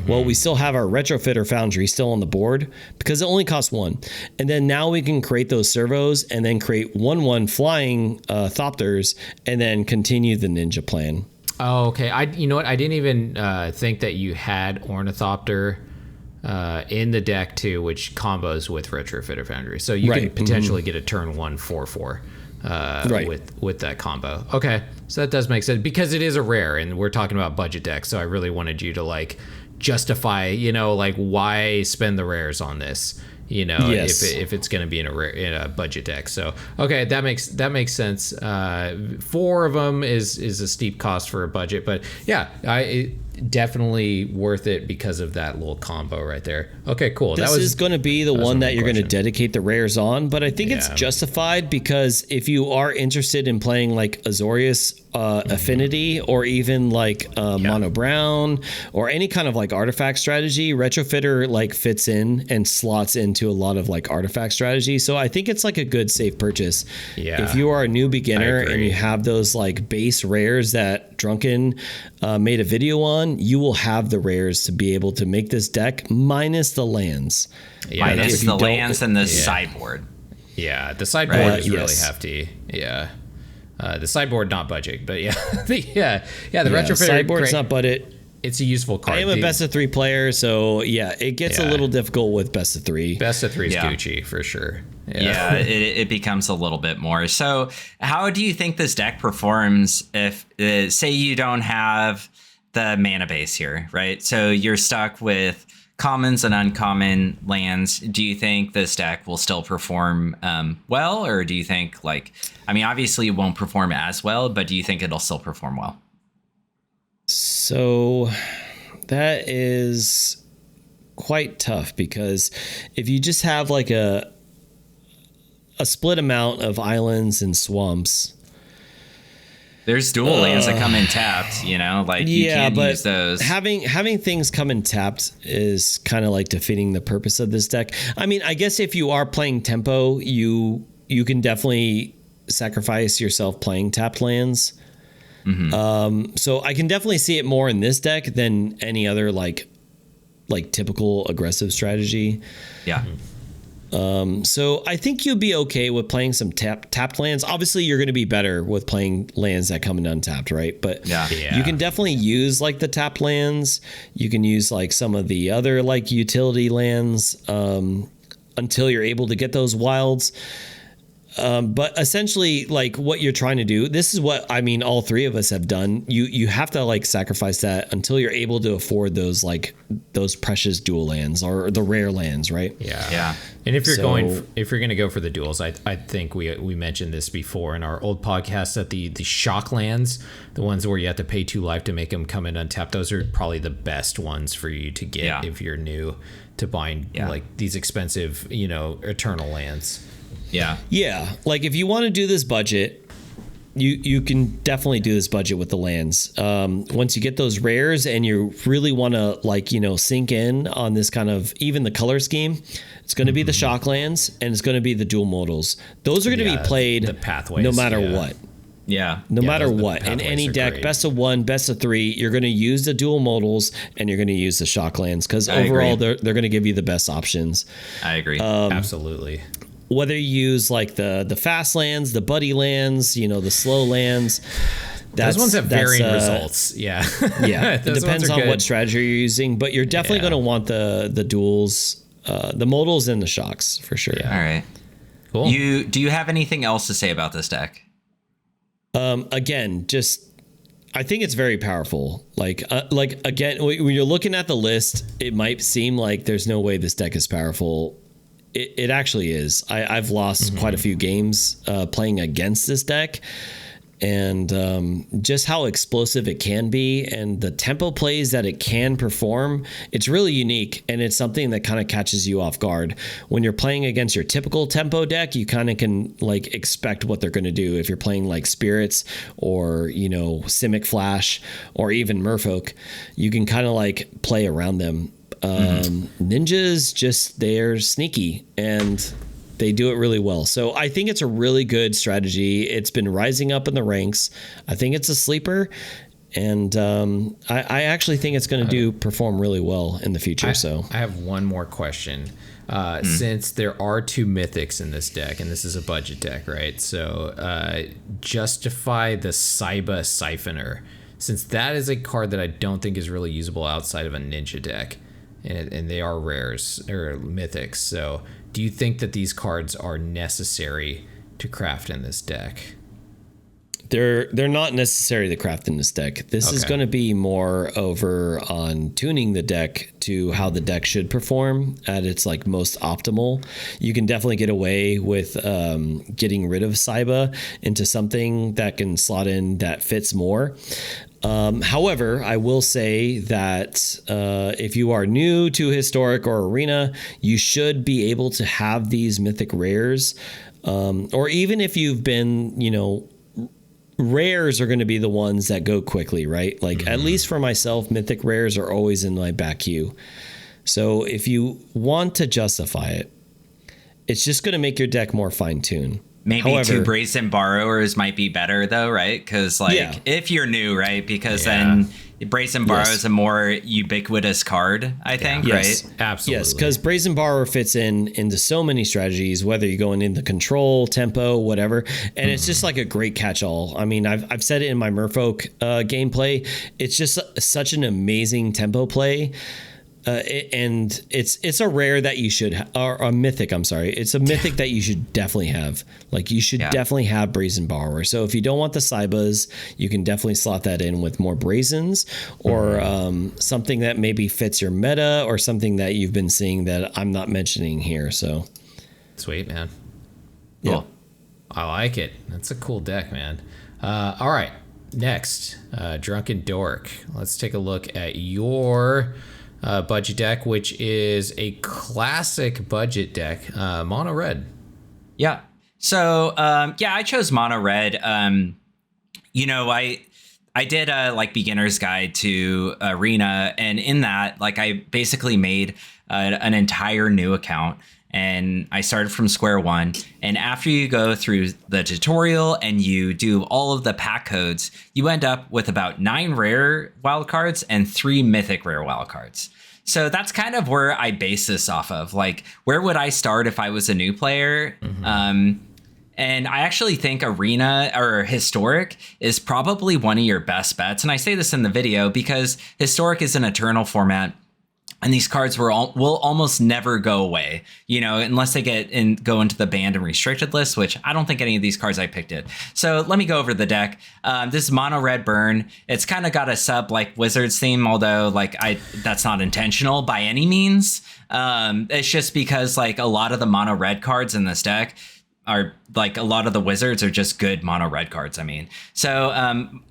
Well, we still have our Retrofitter Foundry still on the board because it only costs 1. And then now we can create those servos and then create 1/1 flying Thopters and then continue the ninja plan. Oh, okay. You know what? I didn't even think that you had Ornithopter in the deck too, which combos with Retrofitter Foundry. So you can potentially get a turn 1 4/4 with that combo. Okay, so that does make sense because it is a rare, and we're talking about budget decks. So I really wanted you to like justify, like why spend the rares on this. If it's going to be in a budget deck. So okay, that makes sense. 4 of them is a steep cost for a budget, but yeah, definitely worth it because of that little combo right there. Okay, cool. This is going to be the one that you're going to dedicate the rares on, but I think it's justified because if you are interested in playing like Azorius Affinity or even like Mono Brown or any kind of like artifact strategy, Retrofitter like fits in and slots into a lot of like artifact strategy. So I think it's like a good safe purchase. Yeah. If you are a new beginner and you have those like base rares that Drunken made a video on, you will have the rares to be able to make this deck minus the lands. Yeah, minus the lands and the sideboard. Yeah, the sideboard is really hefty. Yeah. The sideboard not budget, but yeah. The Retrofitter sideboard's not budget. It's a useful card. I am a best of 3 player, so yeah, it gets a little difficult with best of 3. Best of 3 is Gucci for sure. Yeah, it becomes a little bit more. So how do you think this deck performs if, say you don't have the mana base here, right? So you're stuck with commons and uncommon lands. Do you think this deck will still perform well, or do you think obviously it won't perform as well, but do you think it'll still perform well? So that is quite tough because if you just have like a split amount of islands and swamps, there's dual lands that come in tapped, you can't use those. Having things come in tapped is kind of like defeating the purpose of this deck. I mean, I guess if you are playing tempo, you can definitely sacrifice yourself playing tapped lands. So I can definitely see it more in this deck than any other like typical aggressive strategy. Yeah. So I think you'd be okay with playing some tapped lands. Obviously, you're going to be better with playing lands that come in untapped, right? But you can definitely use like the tapped lands. You can use like some of the other like utility lands until you're able to get those wilds. But essentially, like what you're trying to do, this is what all 3 of us have done. You have to like sacrifice that until you're able to afford those precious dual lands or the rare lands, right? Yeah. And if you're going to go for the duels, I think we mentioned this before in our old podcast that the shock lands, the ones where you have to pay 2 life to make them come in untapped, those are probably the best ones for you to get if you're new to buying like these expensive, eternal lands. Yeah. Like if you want to do this budget, you can definitely do this budget with the lands. Once you get those rares and you really want to sink in on this kind of even the color scheme, it's going to be the shock lands and it's going to be the dual modals. Those are going to be played the pathways, no matter what. Yeah. No matter what. In any deck, great. Best of 1, best of 3, you're going to use the dual modals and you're going to use the shock lands because overall they're going to give you the best options. I agree. Absolutely. Whether you use like the fast lands, the buddy lands, the slow lands. Those ones have varying results. Yeah. It depends on what strategy you're using, but you're definitely going to want the duels, the modals and the shocks for sure. Yeah. All right. Cool. Do you have anything else to say about this deck? Again, I think it's very powerful. Like again, when you're looking at the list, it might seem like there's no way this deck is powerful. It actually is. I've lost quite a few games playing against this deck, and just how explosive it can be and the tempo plays that it can perform. It's really unique, and it's something that kind of catches you off guard. When you're playing against your typical tempo deck, you kind of can like expect what they're going to do. If you're playing like Spirits or, Simic Flash or even Merfolk, you can kind of like play around them. Ninjas they're sneaky and they do it really well. So I think it's a really good strategy. It's been rising up in the ranks. I think it's a sleeper. And I actually think it's going to perform really well in the future. I have one more question. Since there are 2 mythics in this deck, and this is a budget deck, right? So justify the Saiba Siphoner, since that is a card that I don't think is really usable outside of a ninja deck, and they are rares or mythics. So do you think that these cards are necessary to craft in this deck? They're not necessary to craft in this deck. This is going to be more over on tuning the deck to how the deck should perform at its like most optimal. You can definitely get away with getting rid of Saiba into something that can slot in that fits more. However, I will say that if you are new to Historic or Arena, you should be able to have these mythic rares, or even if you've been, rares are going to be the ones that go quickly, right? Like at least for myself, mythic rares are always in my back queue. So if you want to justify it, it's just going to make your deck more fine-tuned. Maybe 2 Brazen Borrowers might be better though, right? Because if you're new, right? Because then Brazen Borrower is a more ubiquitous card, I think, right? Absolutely. Yes, because Brazen Borrower fits into so many strategies, whether you're going into control, tempo, whatever, and it's just like a great catch-all. I mean, I've said it in my Merfolk gameplay. It's just such an amazing tempo play. And it's a rare that you should or a mythic. I'm sorry. It's a mythic that you should definitely have. Like you should definitely have Brazen Borrower. So if you don't want the Saibas, you can definitely slot that in with more Brazens or something that maybe fits your meta or something that you've been seeing that I'm not mentioning here. So sweet, man. Yeah. Cool. I like it. That's a cool deck, man. All right. Next, Drunken Dork. Let's take a look at your budget deck, which is a classic budget deck, mono red. Yeah. So I chose mono red. I did a beginner's guide to Arena, and in that, I basically made an entire new account. And I started from square one. And after you go through the tutorial and you do all of the pack codes, you end up with about 9 rare wildcards and 3 mythic rare wildcards. So that's kind of where I base this off of. Where would I start if I was a new player? And I actually think Arena or Historic is probably one of your best bets. And I say this in the video because Historic is an eternal format. And these cards will almost never go away, unless they go into the banned and restricted list, which I don't think any of these cards I picked it. So let me go over the deck. This is mono red burn. It's kind of got a sub Wizards theme, although that's not intentional by any means. It's just because a lot of the mono red cards in this deck are a lot of the Wizards are just good mono red cards. I mean, so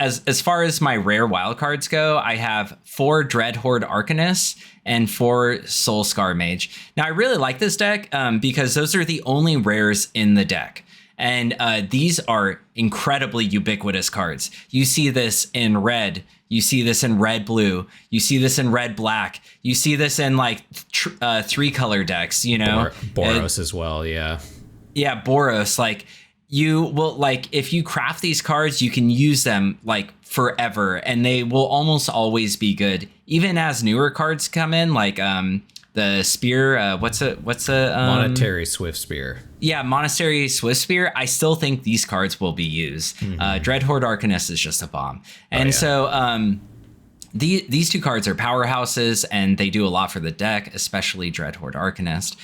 as far as my rare wild cards go, I have 4 Dreadhorde Arcanists and 4 Soulscar Mage. Now I really like this deck because those are the only rares in the deck. And these are incredibly ubiquitous cards. You see this in red. You see this in red blue. You see this in red black. You see this in 3 color decks. Boros as well. Yeah. Yeah, Boros. You will if you craft these cards, you can use them forever, and they will almost always be good. Even as newer cards come in, the spear. What's a Monetary Swift Spear. Yeah, Monastery Swift Spear. I still think these cards will be used. Dreadhorde Arcanist is just a bomb, and so these 2 cards are powerhouses, and they do a lot for the deck, especially Dreadhorde Arcanist.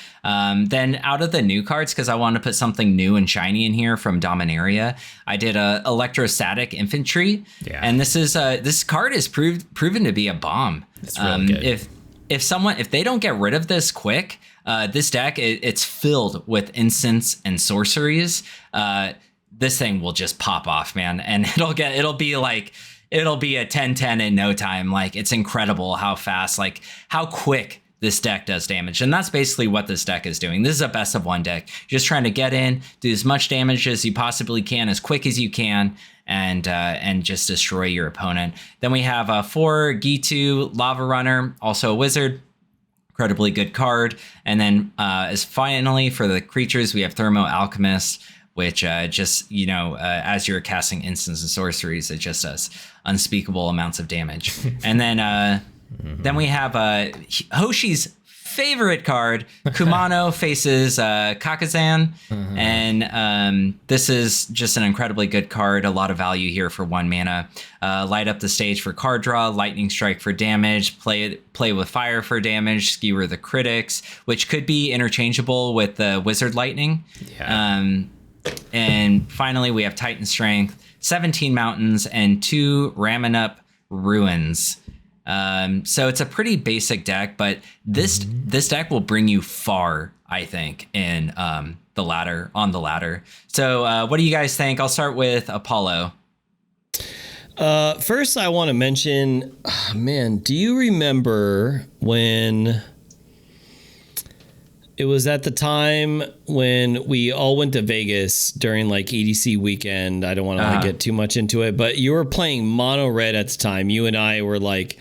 Then out of the new cards, because I want to put something new and shiny in here from Dominaria, I did a Electrostatic Infantry, and this card is proven to be a bomb. It's really good. If they don't get rid of this quick, this deck it's filled with instants and sorceries. This thing will just pop off, man, and it'll be a 10-10 in no time. It's incredible how fast, how quick this deck does damage. And that's basically what this deck is doing. This is a best of 1 deck. You're just trying to get in, do as much damage as you possibly can, as quick as you can, and just destroy your opponent. Then we have 4 Gitu Lava Runner, also a wizard. incredibly good card. And then as finally for the creatures, we have Thermo Alchemist, which just, as you're casting instants and sorceries, it just does unspeakable amounts of damage. And then we have Hoshi's favorite card, Kumano faces Kakazan. And this is just an incredibly good card. A lot of value here for 1 mana. Light up the stage for card draw, lightning strike for damage, play with fire for damage, skewer the critics, which could be interchangeable with the wizard lightning. And finally, we have Titan Strength, 17 Mountains, and 2 Ramenup Ruins. So it's a pretty basic deck, but this deck will bring you far, I think, in on the ladder. So what do you guys think? I'll start with Apollo. First, I want to mention, do you remember when it was at the time when we all went to Vegas during like EDC weekend? I don't want to get too much into it, but you were playing mono red at the time. You and I were like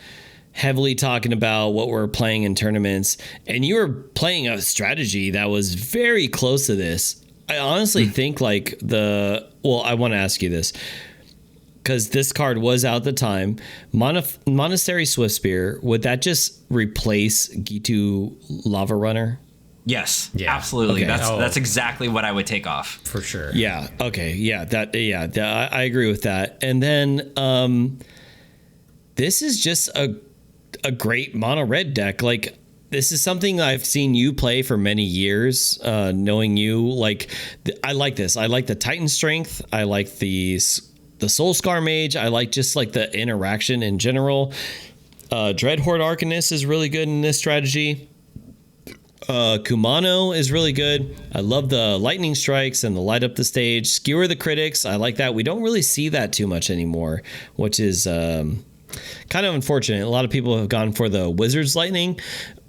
heavily talking about what we're playing in tournaments, and you were playing a strategy that was very close to this. I honestly think I want to ask you this, because this card was out at the time. Monastery Swiftspear, would that just replace Gitu Lava Runner? Yes, absolutely. Okay. That's exactly what I would take off for sure. Yeah. Okay. Yeah. I agree with that. And then this is just a great mono red deck. Like, this is something I've seen you play for many years. Knowing you, like, I like this. I like the Titan Strength. I like the Soul Scar Mage. I like just like the interaction in general. Dreadhorde Arcanist is really good in this strategy. Kumano is really good. I love the lightning strikes and the light up the stage. Skewer the critics. I like that. We don't really see that too much anymore, which is kind of unfortunate. A lot of people have gone for the Wizard's Lightning,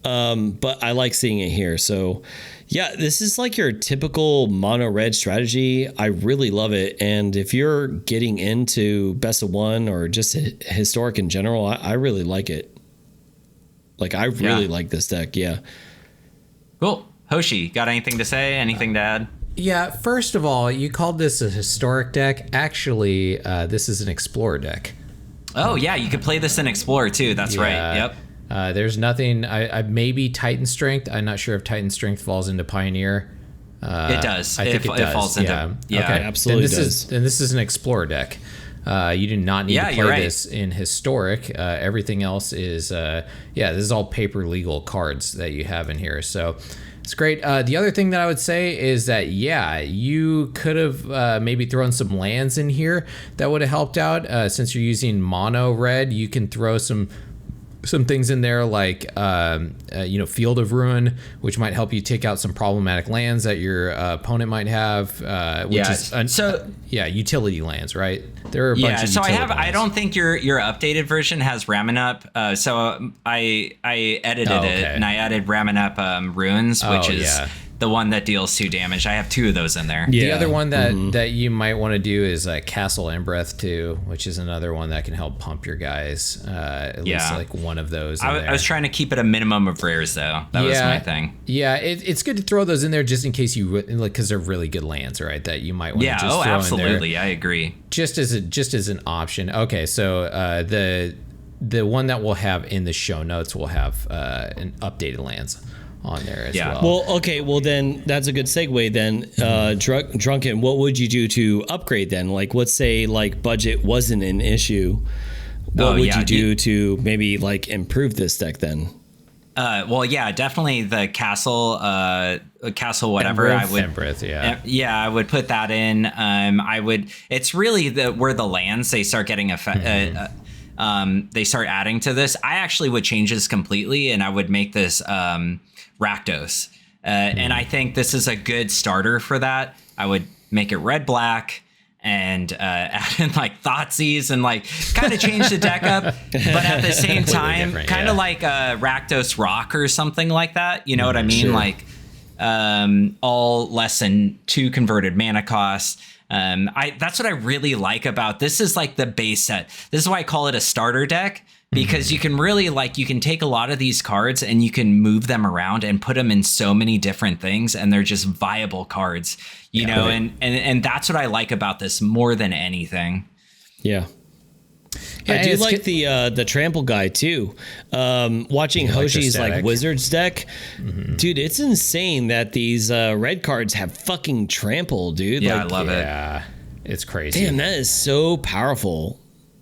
but I like seeing it here. So yeah, this is like your typical mono red strategy. I really love it. And if you're getting into best of one or just historic in general, I really like it. Like, I really like this deck. Yeah. Cool. Hoshi, got anything to say? Anything to add? Yeah, first of all, you called this a historic deck. Actually, this is an explorer deck. Oh, yeah, you could play this in Explorer, too. That's right. Yep. There's nothing... I maybe Titan Strength. I'm not sure if Titan Strength falls into Pioneer. It does. I think it does. Falls into... Yeah, okay. Absolutely Then this is an explorer deck. You do not need to play this in historic. Everything else is, this is all paper legal cards that you have in here. So it's great. The other thing that I would say is that, you could have maybe thrown some lands in here that would have helped out. Since you're using mono red, you can throw some things in there like Field of Ruin, which might help you take out some problematic lands that your opponent might have, utility lands, right? There are a bunch of utility lands. I don't think your updated version has Ramenup, so I edited it and I added Ramenup Ruins, which is the one that deals 2 damage. I have 2 of those in there. The other one that you might want to do is Castle Embereth too, which is another one that can help pump your guys. At least like one of those. I was trying to keep it a minimum of rares though. That was my thing. Yeah, it's good to throw those in there just in case you because they're really good lands, right? That you might want to just throw absolutely. in there. I agree. Just as an option. Okay, so the one that we'll have in the show notes will have an updated lands on there as well. Well, okay. Well, then that's a good segue. Then, Drunken, what would you do to upgrade then? Like, let's say like budget wasn't an issue. What would you do to maybe like improve this deck then? Definitely the castle whatever. Embereth, I would put that in. It's really where the lands they start getting they start adding to this. I actually would change this completely, and I would make this Rakdos. And I think this is a good starter for that. I would make it red-black and add in like Thoughtseize and like kind of change the deck up, but at the same time, kind of like Rakdos Rock or something like that. You know what I mean? Sure. Like all less than 2 converted mana costs. That's what I really like about this. Is like the base set. This is why I call it a starter deck, because you can really you can take a lot of these cards and you can move them around and put them in so many different things, and they're just viable cards, you know, and that's what I like about this more than anything. Yeah. I do like the trample guy too. Watching Hoshi's Wizards deck, dude, it's insane that these red cards have fucking trample, dude. Yeah, I love it. Yeah, it's crazy. Damn, that is so powerful.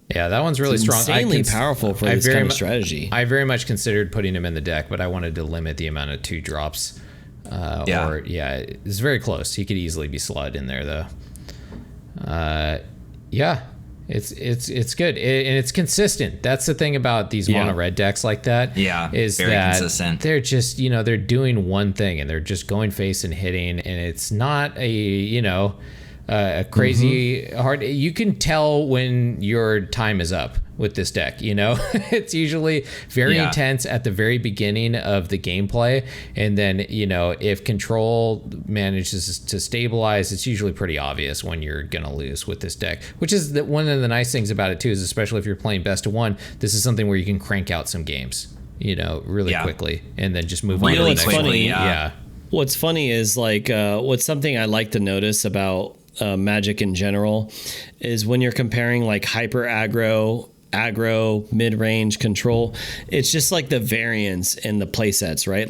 Yeah, that one's really strong. Insanely powerful for this kind of strategy. I very much considered putting him in the deck, but I wanted to limit the amount of 2-drops. It's very close. He could easily be slotted in there though. It's good, and it's consistent. That's the thing about these mono red decks like that. Yeah, is very that consistent. They're just they're doing one thing, and they're just going face and hitting, and it's not a crazy hard. You can tell when your time is up with this deck. It's usually very intense at the very beginning of the gameplay, and then if control manages to stabilize, it's usually pretty obvious when you're gonna lose with this deck, which is one of the nice things about it too, is especially if you're playing best of one, this is something where you can crank out some games really quickly and then just move on to the next one. What's funny is what's something I like to notice about Magic in general is when you're comparing hyper aggro, mid-range, control, it's just the variance in the play sets, right?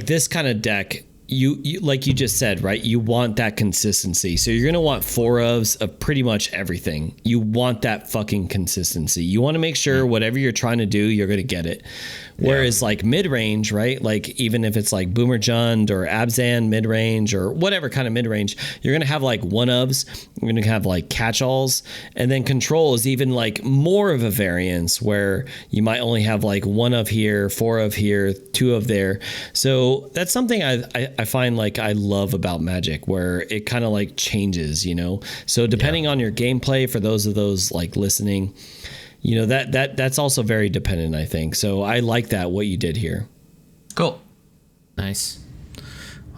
This kind of deck, you like you just said, right? You want that consistency. So you're going to want 4 ofs of pretty much everything. You want that fucking consistency. You want to make sure whatever you're trying to do, you're going to get it. Whereas mid-range, right? Even if it's Boomer Jund or Abzan mid-range or whatever kind of mid-range, you're going to have 1-ofs, you're going to have catch-alls, and then control is even more of a variance where you might only have 1 of here, 4 of here, 2 of there. So that's something I find I love about Magic, where it kind of changes, So depending on your gameplay, for those listening, that's also very dependent, I think. So I like that, what you did here. Cool. Nice.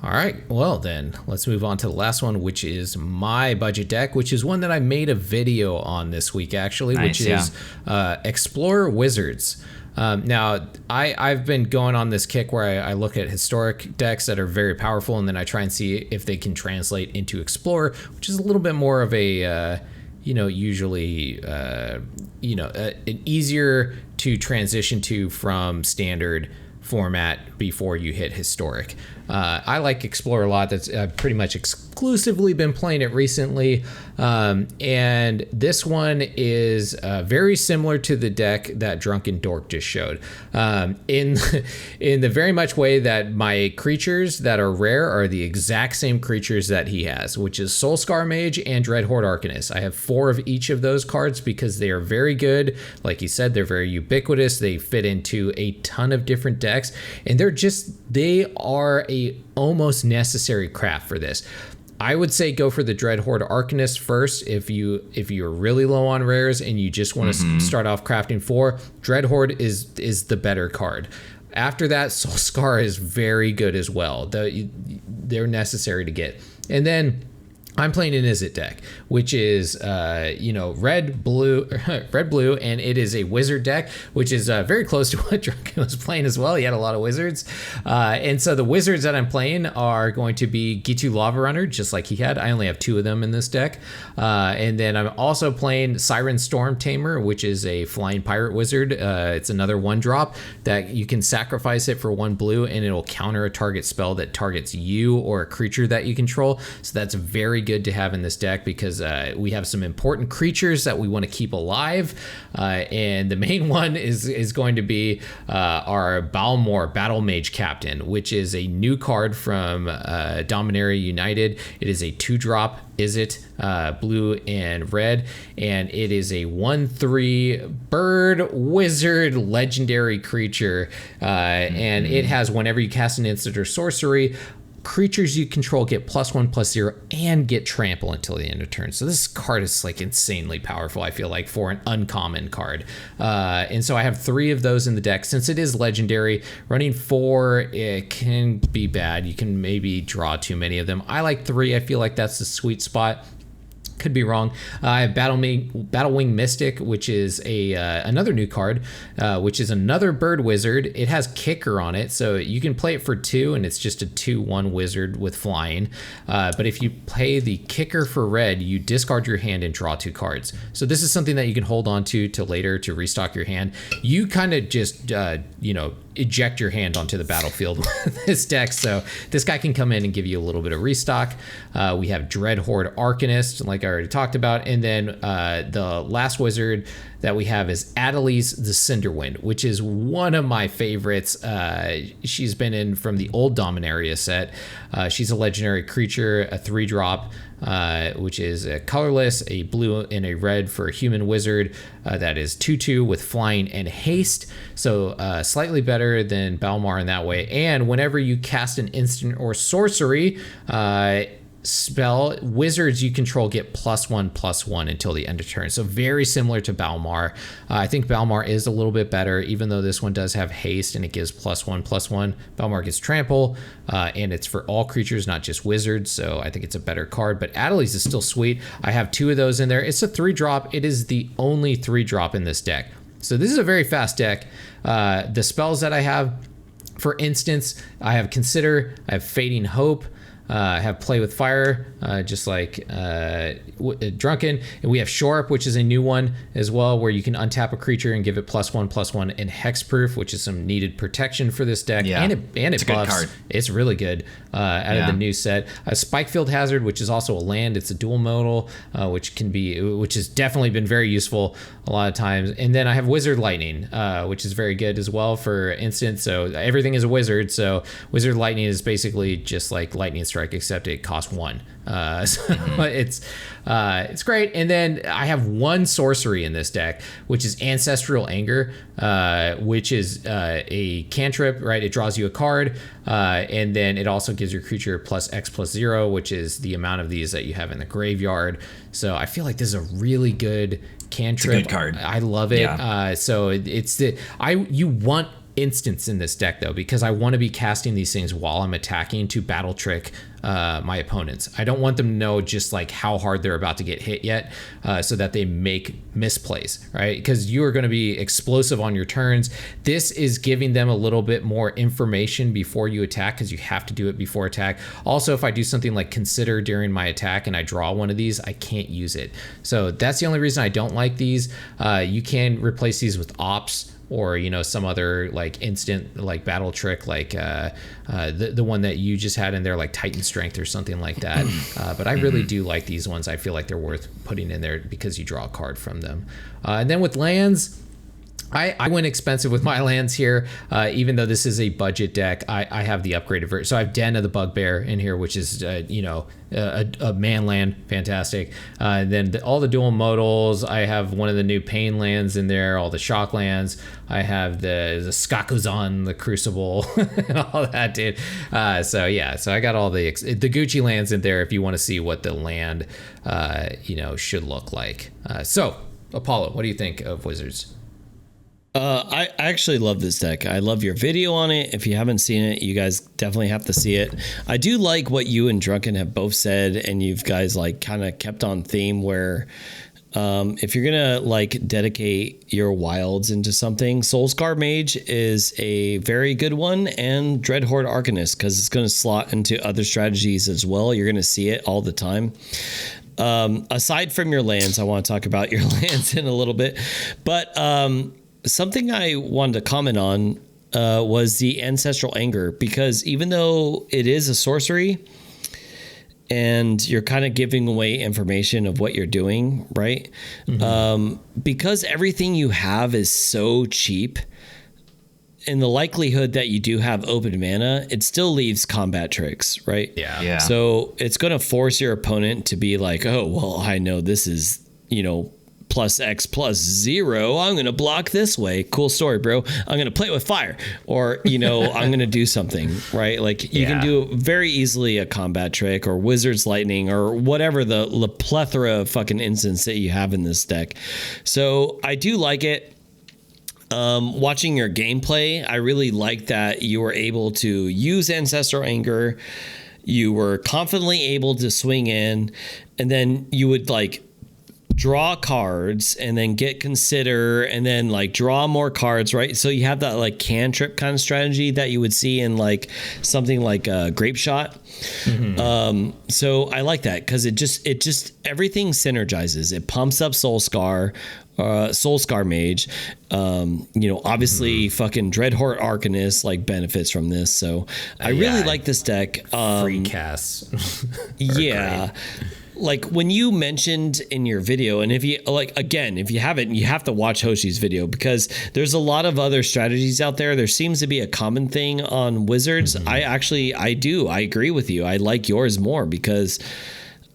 All right. Well, then let's move on to the last one, which is my budget deck, which is one that I made a video on this week, actually, which is Explore Wizards. Now, I've been going on this kick where I look at historic decks that are very powerful, and then I try and see if they can translate into Explorer, which is a little bit more of a... usually, an easier to transition to from standard format before you hit historic. I like Explorer a lot. That's pretty much exclusively been playing it recently. And this one is very similar to the deck that Drunken Dork just showed. In the very much way that my creatures that are rare are the exact same creatures that he has, which is Soulscar Mage and Dreadhorde Arcanist. I have 4 of each of those cards because they are very good. Like he said, they're very ubiquitous. They fit into a ton of different decks, and they are a almost necessary craft for this. I would say go for the Dreadhorde Arcanist first if you're really low on rares and you just want to start off crafting 4. Dreadhorde is the better card. After that, Soulscar is very good as well. They're necessary to get. And then I'm playing an Izzet deck, which is red, blue, and it is a wizard deck, which is very close to what Drunken was playing as well. He had a lot of wizards, and so the wizards that I'm playing are going to be Gitu Lava Runner, just like he had. I only have 2 of them in this deck, and then I'm also playing Siren Storm Tamer, which is a flying pirate wizard. It's another 1-drop that you can sacrifice it for 1 blue, and it'll counter a target spell that targets you or a creature that you control. So that's very good to have in this deck because we have some important creatures that we want to keep alive, and the main one is going to be our Balmor Battle Mage Captain, which is a new card from Dominaria United. It is a 2-drop Izzet, blue and red, and it is a 1/3 bird wizard legendary creature, and it has, whenever you cast an instant or sorcery, creatures you control get +1/+0 and get trample until the end of turn. So this card is insanely powerful, I feel like, for an uncommon card. And so I have 3 of those in the deck. Since it is legendary, running 4, it can be bad. You can maybe draw too many of them. I like 3. I feel like that's the sweet spot. Could be wrong. I have Battlewing Mystic, which is another new card, which is another bird wizard. It has kicker on it, so you can play it for 2, and it's just a 2/1 wizard with flying. But if you play the kicker for red, you discard your hand and draw 2 cards. So this is something that you can hold on to till later to restock your hand. You kind of just eject your hand onto the battlefield with this deck, so this guy can come in and give you a little bit of restock. We have Dreadhorde Arcanist, like I already talked about, and then the last wizard that we have is Adeliz the Cinderwind, which is one of my favorites. She's been in from the old Dominaria set. She's a legendary creature, a 3-drop, which is a colorless, a blue and a red for a human wizard that is 2/2 with flying and haste. So slightly better than Balmar in that way. And whenever you cast an instant or sorcery spell, wizards you control get +1/+1 until the end of turn. So very similar to Balmar. I think Balmar is a little bit better, even though this one does have haste and it gives +1/+1. Balmar gets trample, and it's for all creatures, not just wizards. So I think it's a better card, but Adeliz is still sweet. I have 2 of those in there. It's a 3-drop. It is the only 3-drop in this deck. So this is a very fast deck. The spells that I have, for instance, I have Consider, I have Fading Hope, I have Play with Fire, just like Drunken, and we have Shore Up, which is a new one as well, where you can untap a creature and give it +1/+1, and Hexproof, which is some needed protection for this deck, and it buffs. It's really good out of the new set. Spikefield Hazard, which is also a land. It's a dual modal, which has definitely been very useful a lot of times. And then I have Wizard Lightning, which is very good as well for instant. So everything is a wizard. So Wizard Lightning is basically just like Lightning Strike, except it costs 1. It's great. And then I have 1 sorcery in this deck, which is Ancestral Anger, which is a cantrip, right? It draws you a card, and then it also gives your creature +X+0, which is the amount of these that you have in the graveyard. So I feel like this is a really good cantrip. It's a good card. I love it. Yeah. So you want instants in this deck though, because I want to be casting these things while I'm attacking to battle trick my opponents. I don't want them to know just like how hard they're about to get hit yet, so that they make misplays, right? Because you are going to be explosive on your turns. This is giving them a little bit more information before you attack, because you have to do it before attack. Also, if I do something like Consider during my attack and I draw one of these, I can't use it. So that's the only reason I don't like these. You can replace these with Ops, or some other like instant like battle trick, like the one that you just had in there, like Titan Strength or something like that. But I really do like these ones. I feel like they're worth putting in there because you draw a card from them. And then with lands, I went expensive with my lands here, even though this is a budget deck. I have the upgraded version. So I have Den of the Bugbear in here, which is, a man land, fantastic. Then all the dual modals. I have one of the new Pain lands in there, all the shock lands. I have the Skakuzan, the Crucible, and all that, dude. So I got all the Gucci lands in there if you want to see what the land, should look like. So, Apollo, what do you think of Wizards? I actually love this deck. I love your video on it. If you haven't seen it, you guys definitely have to see it. I do like what you and Drunken have both said, and you've guys like kind of kept on theme where if you're gonna like dedicate your wilds into something, Soulscar Mage is a very good one, and Dreadhorde Arcanist, because it's gonna slot into other strategies as well. You're gonna see it all the time. Aside from your lands, I want to talk about your lands in a little bit, but something I wanted to comment on was the Ancestral Anger, because even though it is a sorcery and you're kind of giving away information of what you're doing, right? Mm-hmm. Because everything you have is so cheap, in the likelihood that you do have open mana, it still leaves combat tricks, right? Yeah. So it's going to force your opponent to be like, oh, well, I know this is, +X+0, I'm going to block this way. Cool story, bro. I'm going to play it with fire, or, I'm going to do something, right? Like you can do very easily a combat trick or Wizard's Lightning or whatever the plethora of fucking instants that you have in this deck. So I do like it. Watching your gameplay, I really like that you were able to use Ancestral Anger you were confidently able to swing in, and then you would like draw cards and then get consider and then like draw more cards, right? So you have that like cantrip kind of strategy that you would see in like something like a grape shot. So I like that because it just everything synergizes. It pumps up Soul Scar Mage. Obviously fucking Dreadhorde Arcanist like benefits from this. So I really like this deck. Free casts. Yeah. Like when you mentioned in your video, and if you haven't, you have to watch Hoshi's video because there's a lot of other strategies out there. There seems to be a common thing on Wizards. I agree with you. I like yours more because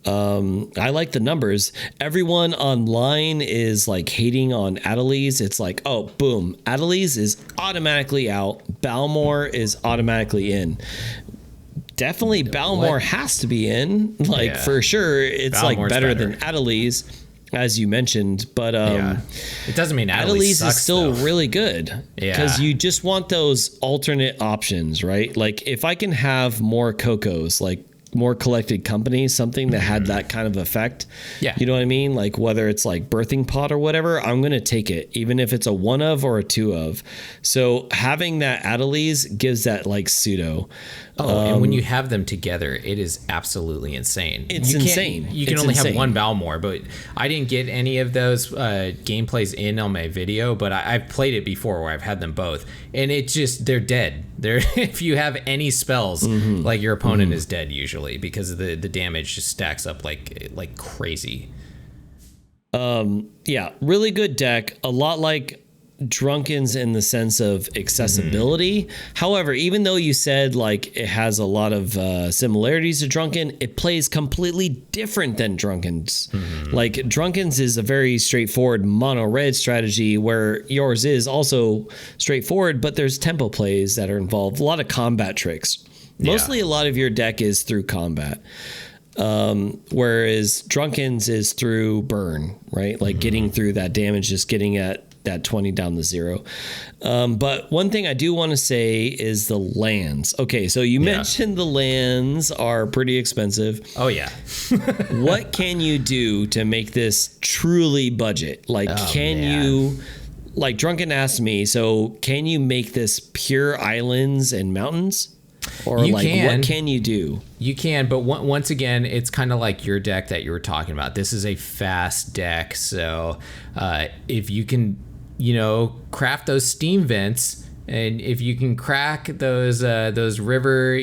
I like the numbers. Everyone online is like hating on Adeliz. It's like, oh, boom, Adeliz is automatically out. Balmor is automatically in. Definitely Balmor has to be in, for sure. It's Balmor's like better than Adeliz, as you mentioned, but it doesn't mean Adeliz is still really good because you just want those alternate options, right? Like if I can have more Cocos, like more collected companies, something that had that kind of effect. Yeah. You know what I mean? Like whether it's like Birthing Pod or whatever, I'm going to take it, even if it's a 1 of or a 2 of. So having that Adeliz gives that like pseudo. And when you have them together, it is absolutely insane. It's insane. You can only have one Balmor, but I didn't get any of those gameplays in on my video, but I've played it before where I've had them both, and it just they're dead. If you have any spells, like your opponent is dead usually because the damage just stacks up like crazy. Really good deck. A lot like Drunken's in the sense of accessibility. However, even though you said like it has a lot of similarities to Drunken, it plays completely different than Drunken's. Like Drunken's is a very straightforward mono red strategy where yours is also straightforward, but there's tempo plays that are involved, a lot of combat tricks. Mostly a lot of your deck is through combat. Whereas Drunken's is through burn, right? Like getting through that damage, just getting at that 20 down to 0. But one thing I do want to say is the lands. Okay, so you mentioned the lands are pretty expensive. Oh, yeah. What can you do to make this truly budget? Like, you... Like, Drunken asked me, so can you make this pure islands and mountains? Or what can you do? You can, but once again, it's kind of like your deck that you were talking about. This is a fast deck, so if you can, craft those steam vents, and if you can crack those river,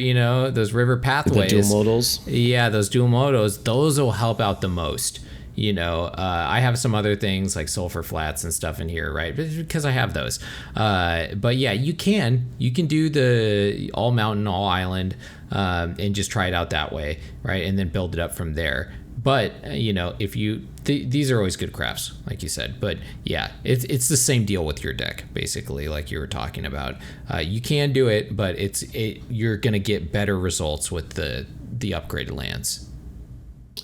those river pathways, the dual modals. Yeah, those dual modals. Those will help out the most. I have some other things like sulfur flats and stuff in here, right? Because I have those. But yeah, you can do the all mountain, all island, and just try it out that way, right? And then build it up from there. But if you these are always good crafts, like you said. But yeah, it's the same deal with your deck, basically, like you were talking about. You can do it, but you're gonna get better results with the upgraded lands.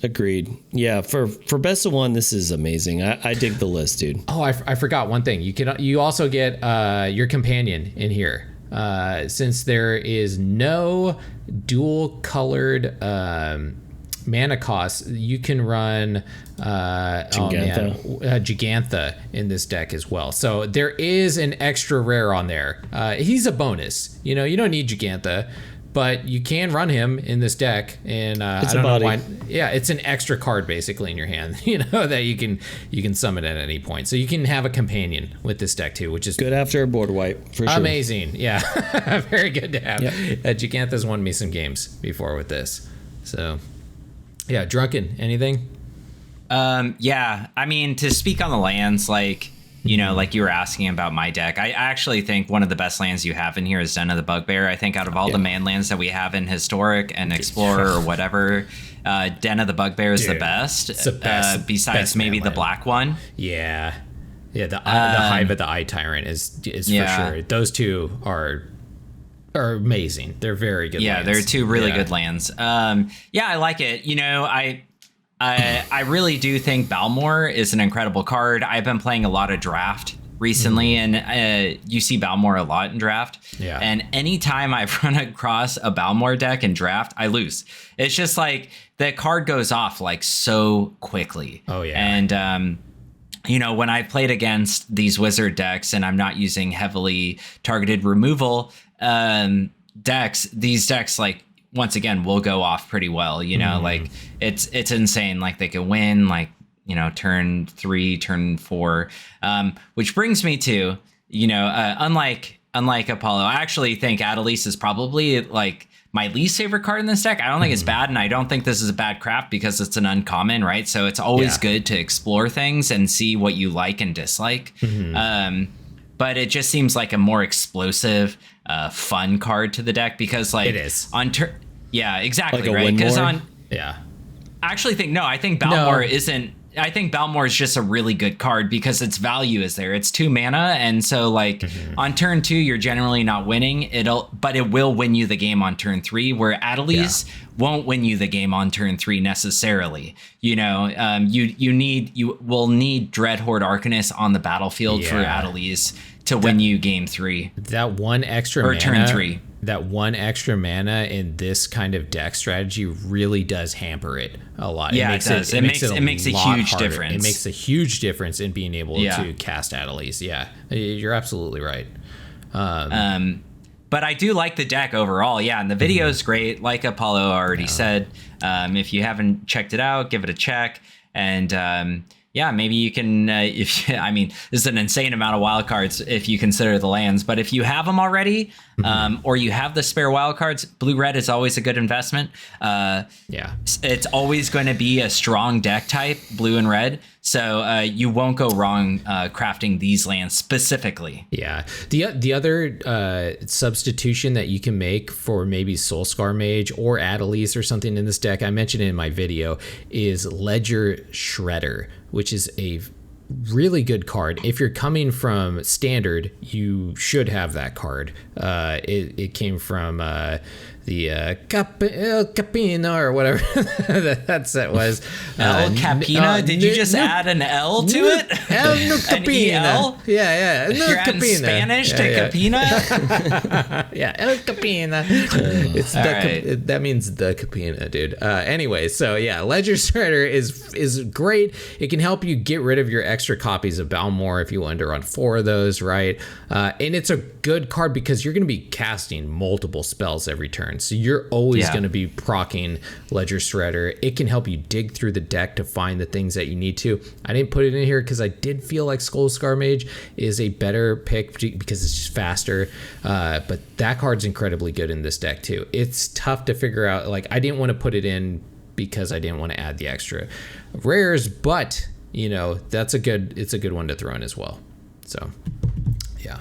Agreed. Yeah, for best of one, this is amazing. I dig the list, dude. Oh, I forgot one thing. You also get your companion in here. Since there is no dual colored mana cost, you can run Gigantha in this deck as well. So there is an extra rare on there. He's a bonus. You don't need Gigantha, but you can run him in this deck, and I don't know why. Yeah, it's an extra card basically in your hand, that you can summon at any point. So you can have a companion with this deck too, which is good after a board wipe for sure. Amazing, yeah, very good to have. Yep. Gigantha's won me some games before with this, so yeah. Drunken, anything? Yeah, I mean, to speak on the lands, like you were asking about my deck, I actually think one of the best lands you have in here is Den of the Bugbear. I think out of all the man lands that we have in Historic and Explorer or whatever, Den of the Bugbear is the best. It's the best. Besides maybe the black one. Yeah. Yeah, the Hive of the Eye Tyrant is for sure. Those two are amazing. They're very good lands. Yeah, they're two really good lands. I like it. I really do think Balmor is an incredible card. I've been playing a lot of Draft recently, and you see Balmor a lot in draft. Yeah. And anytime I've run across a Balmor deck in draft, I lose. It's just like the card goes off like so quickly. Oh, yeah. And you know, when I've played against these wizard decks and I'm not using heavily targeted removal decks, these decks, like, once again, will go off pretty well. You know, like it's insane. Like they can win, like, you know, turn 3, turn 4, which brings me to, you know, unlike Apollo, I actually think Adelice is probably like my least favorite card in this deck. I don't think it's bad, and I don't think this is a bad craft because it's an uncommon, right? So it's always good to explore things and see what you like and dislike. But it just seems like a more explosive, fun card to the deck because, like, it is on turn. Yeah, exactly, Like a right? Because Winmore? I actually think I think Balmor isn't. I think Balmor is just a really good card because its value is there. It's 2 mana, and so like on turn 2, you're generally not winning. But it will win you the game on turn 3. Where Adelice won't win you the game on turn 3 necessarily. You know, you will need Dreadhorde Arcanist on the battlefield for Adelice to win you game 3. That one extra or mana, turn 3. That one extra mana in this kind of deck strategy really does hamper it a lot. Yeah, it does. It makes a huge difference. It makes a huge difference in being able to cast Adelice. Yeah, you're absolutely right. But I do like the deck overall. Yeah, and the video is great. Like Apollo already said, if you haven't checked it out, give it a check. And yeah, maybe you can. I mean, this is an insane amount of wildcards if you consider the lands. But if you have them already, or you have the spare wildcards, blue-red is always a good investment. It's always going to be a strong deck type, blue and red. So you won't go wrong crafting these lands specifically. Yeah. The other substitution that you can make for maybe Soulscar Mage or Adelice or something in this deck, I mentioned it in my video, is Ledger Shredder, which is a really good card. If you're coming from standard, you should have that card. It came from the El Capino or whatever that set was. El Capina? Did you just add an L to it? El Capina. Yeah. You're adding Spanish to Capina? Yeah, El Capina. That means the Capina, dude. Anyway, so yeah, Ledger Shredder is great. It can help you get rid of your extra copies of Balmor if you want to run 4 of those, right? And it's a good card because you're going to be casting multiple spells every turn. So you're always going to be proccing Ledger Shredder. It can help you dig through the deck to find the things that you need to. I didn't put it in here because I did feel like Skullscar Mage is a better pick because it's just faster. But that card's incredibly good in this deck too. It's tough to figure out. Like, I didn't want to put it in because I didn't want to add the extra rares, but you know, it's a good one to throw in as well. So yeah.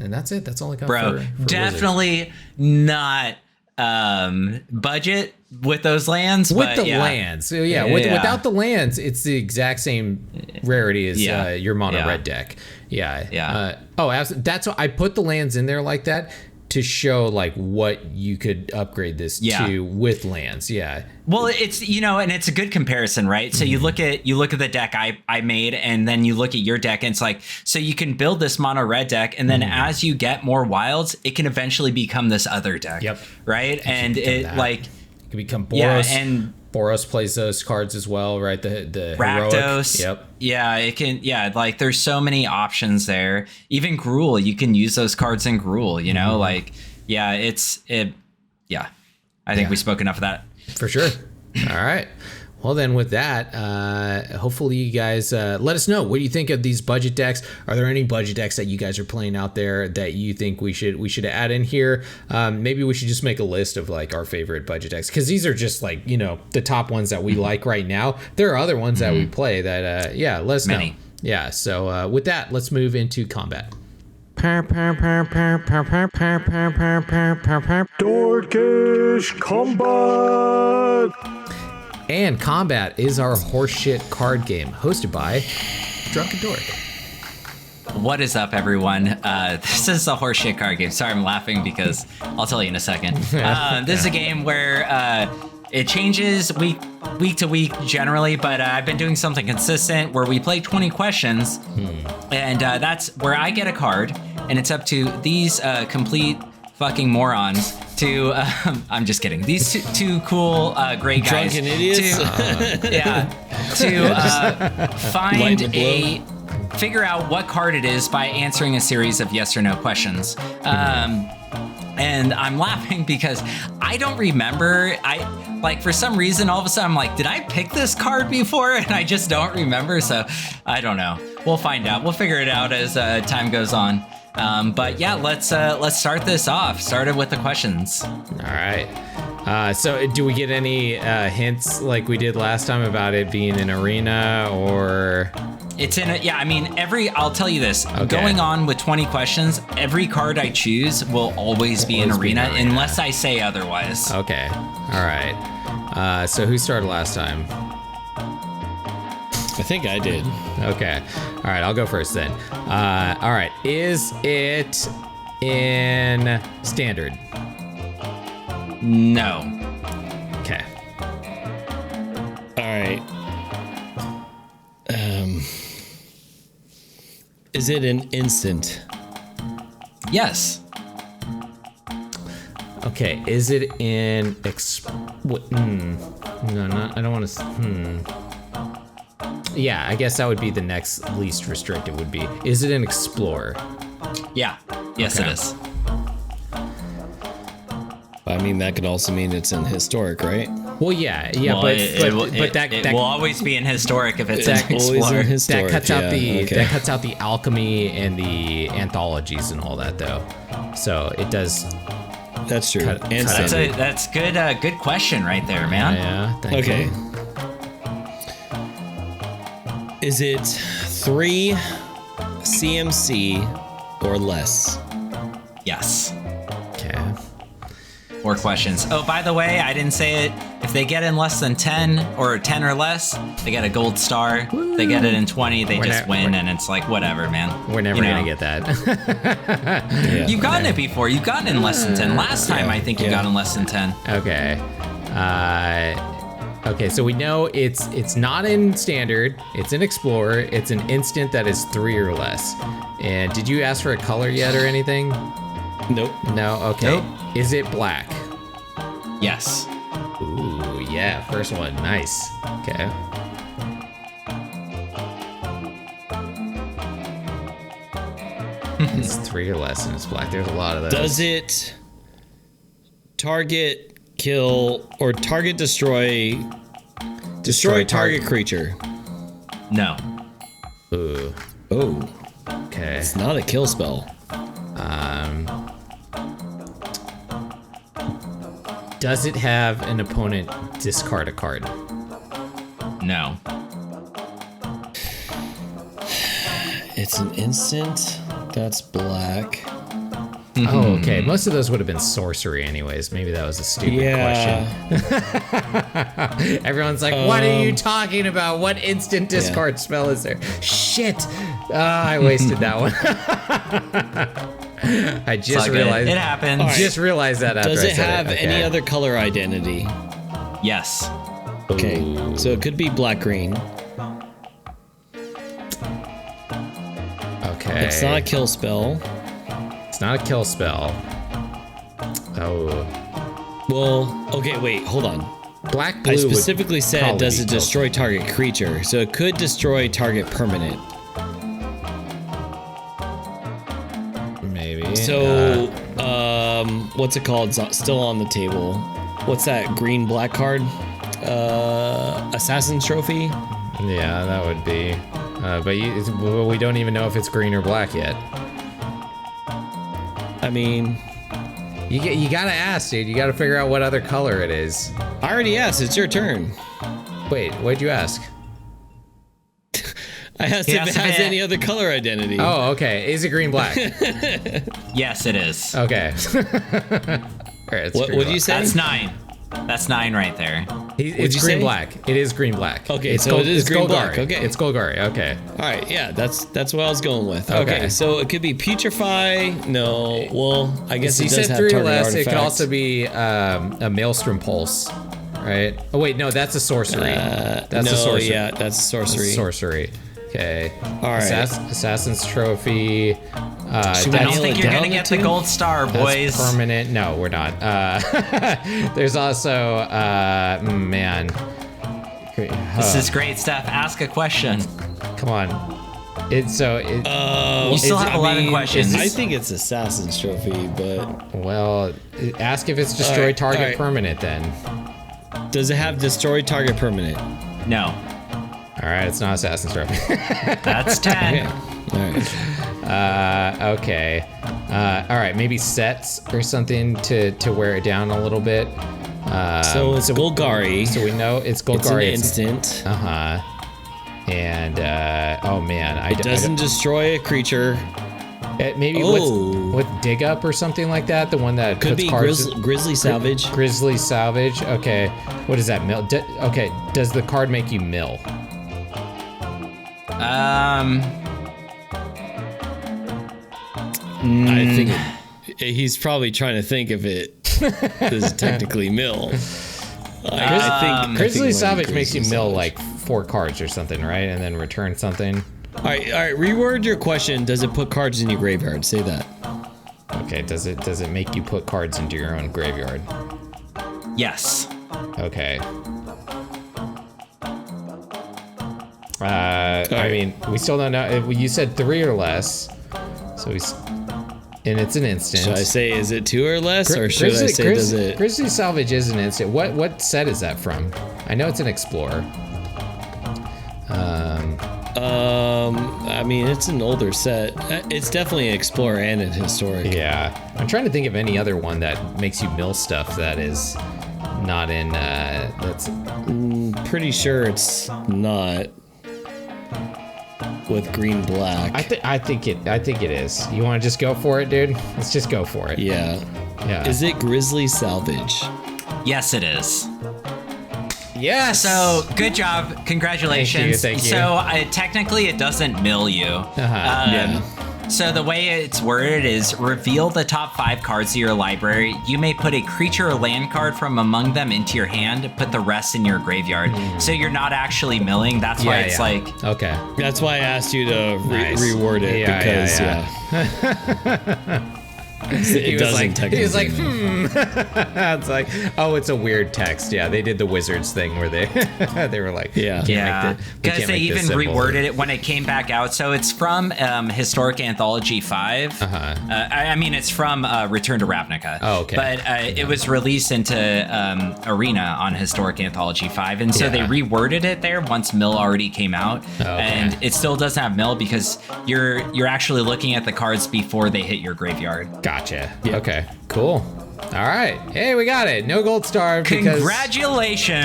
And that's it. That's all I got. Bro, for definitely not budget with those lands. With the lands. So without the lands, it's the exact same rarity as your mono red deck. Yeah. That's what I put the lands in there like that to show like what you could upgrade this to with lands. Yeah. Well, it's, you know, and it's a good comparison, right? So you look at the deck I made, and then you look at your deck, and it's like, so you can build this mono red deck, and then as you get more wilds, it can eventually become this other deck. Yep. Right. And it can become Boros. Yeah, and Boros plays those cards as well, right? The Rakdos. Heroic. Yep. Yeah, it can. Yeah, like there's so many options there. Even Gruul, you can use those cards in Gruul. You know, like I think we spoke enough of that. For sure. All right. Well, then with that, hopefully you guys let us know. What do you think of these budget decks? Are there any budget decks that you guys are playing out there that you think we should add in here? Maybe we should just make a list of like our favorite budget decks, because these are just like, you know, the top ones that we like right now. There are other ones that we play that, let us know. Yeah. So with that, let's move into combat. Dorkish Combat! And Combat is our horseshit card game hosted by Drunken Dork. What is up, everyone? This is a horseshit card game. Sorry, I'm laughing because I'll tell you in a second. This is a game where it changes week to week generally, but I've been doing something consistent where we play 20 questions, and that's where I get a card, and it's up to these complete fucking morons to I'm just kidding. These two cool great guys Drunken idiots to figure out what card it is by answering a series of yes or no questions. And I'm laughing because I don't remember. For some reason, all of a sudden, I'm like, did I pick this card before? And I just don't remember. So I don't know. We'll find out. We'll figure it out as time goes on. But yeah, let's start this off. Started with the questions. All right. So do we get any hints like we did last time about it being an arena or? It's in it. Yeah, I mean, I'll tell you this. Okay. Going on with 20 questions, every card I choose will always be an arena unless I say otherwise. Okay. All right. So who started last time? I think I did. Okay. All right, I'll go first then. All right. Is it in standard? No. Okay. All right. Is it an instant? Yes. Okay. Is it in No, not. I don't want to. Yeah, I guess that would be the next least restrictive. Would be. Is it an explorer? Yeah. Yes, Okay. it is. I mean, that could also mean it's in historic, right? Well, yeah, Well, but it that will always be in historic if it's It's an always explorer. in historic. that cuts out okay. that cuts out the alchemy and the anthologies and all that though. So it does. That's true. Cut- And cut standard. That's good. Good question right there, man. Yeah. Thank Okay. you. Is it 3 CMC or less? Yes. Okay. More questions. Oh, by the way, I didn't say it. If they get in less than 10 or 10 or less, they get a gold star. If they get it in 20, they just win, and it's like, whatever, man. We're never gonna get that. Yeah. You've gotten it before. You've gotten in less than 10. Last time, I think you got in less than 10. Okay. Okay. So we know it's not in standard. It's an explorer. It's an instant that is 3 or less. And did you ask for a color yet or anything? Nope. No. Okay. Nope. Is it black? Yes. Ooh, yeah. First one. Nice. Okay. It's 3 or less and it's black. There's a lot of those. Does it target, kill, or target destroy target creature? No. Ooh. Oh, Okay. it's not a kill spell. Does it have an opponent discard a card? No. It's an instant. That's black. Oh, okay. Most of those would have been sorcery anyways. Maybe that was a stupid question. Everyone's like, what are you talking about? What instant discard spell is there? Shit. I wasted that one. I just realized. It happens. All right. Just realized that after Does I it said have it. any Okay. other color identity? Yes. Okay, Ooh. so it could be black-green. Okay. It's not a kill spell. It's not a kill spell. Oh. Well, okay, wait, hold on. Black blue I would specifically said, probably does be it kill destroy target creature? So it could destroy target permanent. spell. Maybe. So, what's it called? It's still on the table. What's that green-black card? Assassin's Trophy? Yeah, that would be. But we don't even know if it's green or black yet. I mean, You gotta ask, dude. You gotta figure out what other color it is. I already asked. It's your turn. Wait, what'd you ask? I asked if it has any other color identity. Oh, okay. Is it green black? Yes, it is. Okay. All right, it's What green did you black. say? That's 9. That's 9 right there. It's you green say? black. It is green black. Okay, it's so it is it's green Golgari. black, okay. It's Golgari. Okay. All right, yeah, that's what I was going with. Okay. Okay, so it could be putrefy. No, well, I guess You it does said have 3 or target less. artifact. It could also be a Maelstrom Pulse right? Oh wait, no, that's a sorcery. That's a sorcery. Yeah, that's sorcery. Sorcery. Okay. All right. Assassin's Trophy. I don't think you're gonna get the gold star, boys. That's permanent. No, we're not. There's also, man. This is great stuff. Ask a question. Come on. You still have 11 questions. I think it's Assassin's Trophy, but well, ask if it's destroy target permanent then. Does it have destroy target permanent? No. All right, it's not Assassin's Trophy. That's 10. All right. Okay. All right, maybe sets or something to wear it down a little bit. So it's Golgari. So we know it's Golgari. It's an instant. And oh man, It doesn't destroy a creature. Maybe with dig up or something like that. The one that Could puts be cards. Grizzly Salvage. Grizzly Salvage. Okay, what is that? Mill. Okay, does the card make you mill? I think he's probably trying to think if it is technically mill. I think Grizzly Salvage Grizzly makes you mill Salvage. like 4 cards or something, right? And then return something. All right. Reword your question. Does it put cards in your graveyard? Say that. Okay. Does it make you put cards into your own graveyard? Yes. Okay. I mean, we still don't know. You said 3 or less, so and it's an instant. Should I say is it 2 or less, or should I say does it? Grizzly Salvage is an instant. What set is that from? I know it's an Explorer. I mean, it's an older set. It's definitely an Explorer and an Historic. Yeah, I'm trying to think of any other one that makes you mill stuff that is not in. That's Pretty sure it's not with green black. I think it is. You want to just go for it, dude? Let's just go for it. Yeah. Yeah. Is it Grizzly Salvage? Yes, it is. Yes. So good job, congratulations. Thank you. So technically, it doesn't mill you. Yeah. So the way it's worded is reveal the top 5 cards of your library. You may put a creature or land card from among them into your hand. Put the rest in your graveyard. So you're not actually milling. That's why it's like. Okay. That's why I asked you to Nice. reword it because it doesn't technically. He was like, It's like, oh, it's a weird text. Yeah, they did the Wizards thing where they they were like, Yeah, because they even reworded it when it came back out. So it's from Historic Anthology 5. I mean, it's from Return to Ravnica. Oh, okay. But it was released into Arena on Historic Anthology 5. And so they reworded it there once Mill already came out. And it still doesn't have Mill because you're actually looking at the cards before they hit your graveyard. Gotcha. Yeah. Okay. Cool. All right. Hey, we got it. No gold star. Because... Congratulations.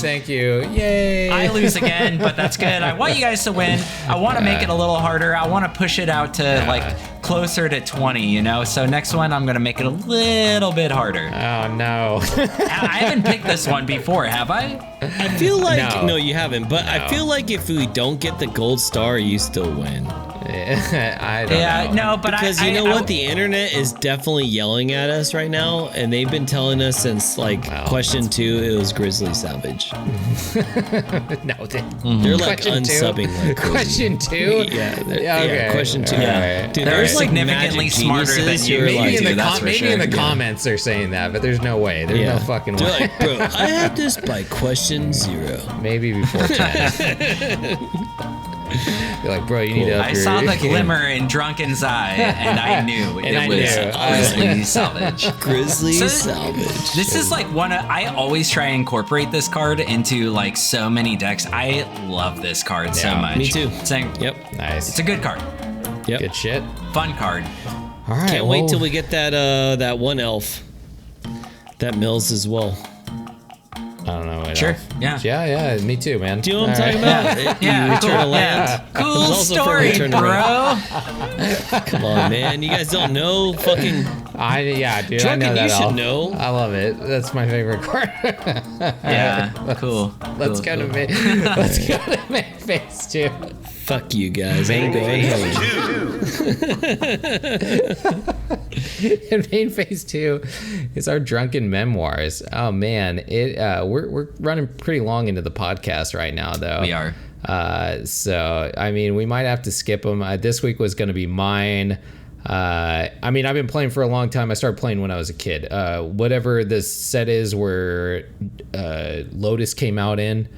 Thank you. Yay. I lose again, but that's good. I want you guys to win. I want to make it a little harder. I want to push it out to like closer to 20, you know? So next one, I'm going to make it a little bit harder. Oh, no. I haven't picked this one before, have I? I feel like, No. no, you haven't, but I feel like if we don't get the gold star, you still win. I don't know. No, but Because you know what? The internet is definitely yelling at us right now, and they've been telling us since like question 2, it was Grizzly Salvage. No, They're like Question 2? unsubbing like crazy. Question 2? Yeah, Okay. question 2. All Yeah, right. dude, They're there's like significantly magic smarter than geniuses you. who are Maybe like, in the that's for maybe sure. in the comments they're saying that, but there's no way. There's no fucking They're way. like, bro, I had this by question 0. Maybe before 10. You're like, bro, you need to up I your... saw the glimmer in Drunken's eye, and I knew And I it was knew. Grizzly Salvage. Grizzly So- Salvage. This is like I always try and incorporate this card into like so many decks. I love this card so Yeah, much. me too. It's a, Yep. Nice. it's a good card. Yep. Good shit. Fun card. All right. Can't wait till we get that one elf that mills as well. I don't know. What Sure, else. yeah. Yeah. Me too, man. Do you know what I'm All talking about? Yeah, You return cool, a land. Cool It's also for story, return to bro. Come on, man. You guys don't know fucking. Dude. Drunken, I know that. you should elf. know. I love it. That's my favorite card. Yeah, cool. Let's cool, go cool. to let's go to main phase 2. Fuck you guys. I'm going home. And main phase 2 is our drunken memoirs. Oh man, we're running pretty long into the podcast right now, though. We are. So I mean, we might have to skip them. This week was going to be mine. I mean, I've been playing for a long time. I started playing when I was a kid. Whatever the set is where Lotus came out in.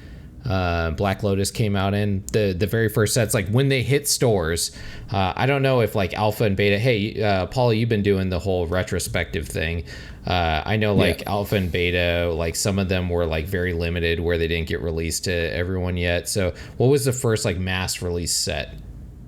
Black Lotus came out in the very first sets, like when they hit stores. I don't know if like alpha and beta. Hey, Paula, you've been doing the whole retrospective thing. I know like alpha and beta, like some of them were like very limited where they didn't get released to everyone yet. So what was the first like mass release set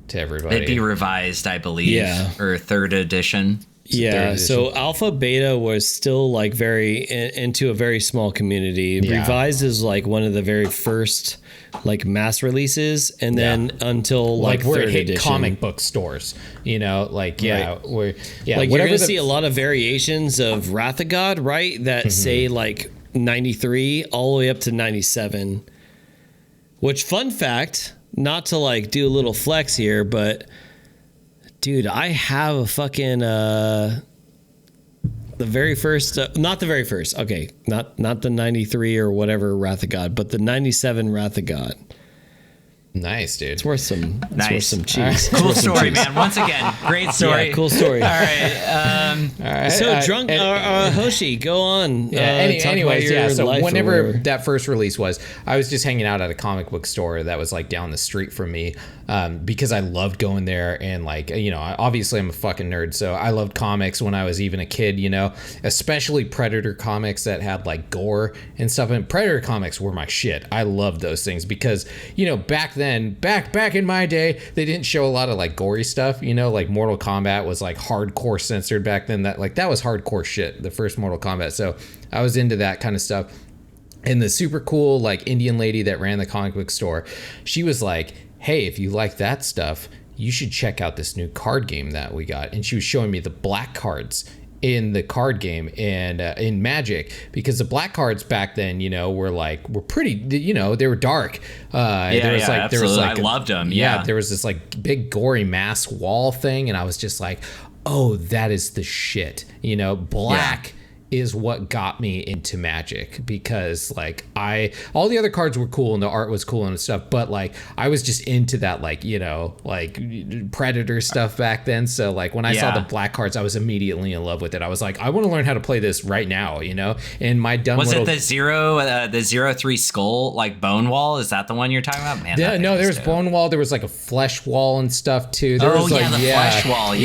to everybody? It'd be revised, I believe, or third edition. Yeah, so alpha beta was still like very into a very small community. Yeah. Revised is like one of the very first like mass releases, and then until like where third it hit edition. comic book stores, you know, like Right. where Like you're gonna see a lot of variations of Wrath of God, right? That say like 93 all the way up to 97. Which, fun fact, not to like do a little flex here, but dude, I have a fucking the very first, not the very first. Okay, not the 93 or whatever Wrath of God, but the 97 Wrath of God. nice, dude. It's worth some. It's Nice. worth some cheese. Cool story, man. Once again, great story. Yeah, cool story. All right. All right. So drunk, Hoshi, go on. Yeah. Talk Anyways, about your so life or whenever whatever. that first release was, I was just hanging out at a comic book store that was like down the street from me, because I loved going there, and like, you know, obviously I'm a fucking nerd, so I loved comics when I was even a kid, you know, especially Predator comics that had like gore and stuff. And Predator comics were my shit. I loved those things because, you know, back then, back in my day, they didn't show a lot of like gory stuff, you know, like Mortal Kombat was like hardcore censored back then. That was hardcore shit, the first Mortal Kombat. So I was into that kind of stuff. And the super cool like Indian lady that ran the comic book store, she was like, hey, if you like that stuff, you should check out this new card game that we got. And she was showing me the black cards in the card game and in Magic, because the black cards back then, you know, were pretty, you know, they were dark. Absolutely. I loved them. Yeah. There was this like big gory mass wall thing, and I was just like, oh, that is the shit. You know, black is what got me into Magic, because like all the other cards were cool and the art was cool and stuff, but like I was just into that, like, you know, like Predator stuff back then. So like when I saw the black cards, I was immediately in love with it. I was like, I want to learn how to play this right now, you know. And my dumb was it the 0-3 skull like bone wall? Is that the one you're talking about? Man, no, there was bone wall. There was like a flesh wall and stuff too. There was like, the flesh wall. Dude.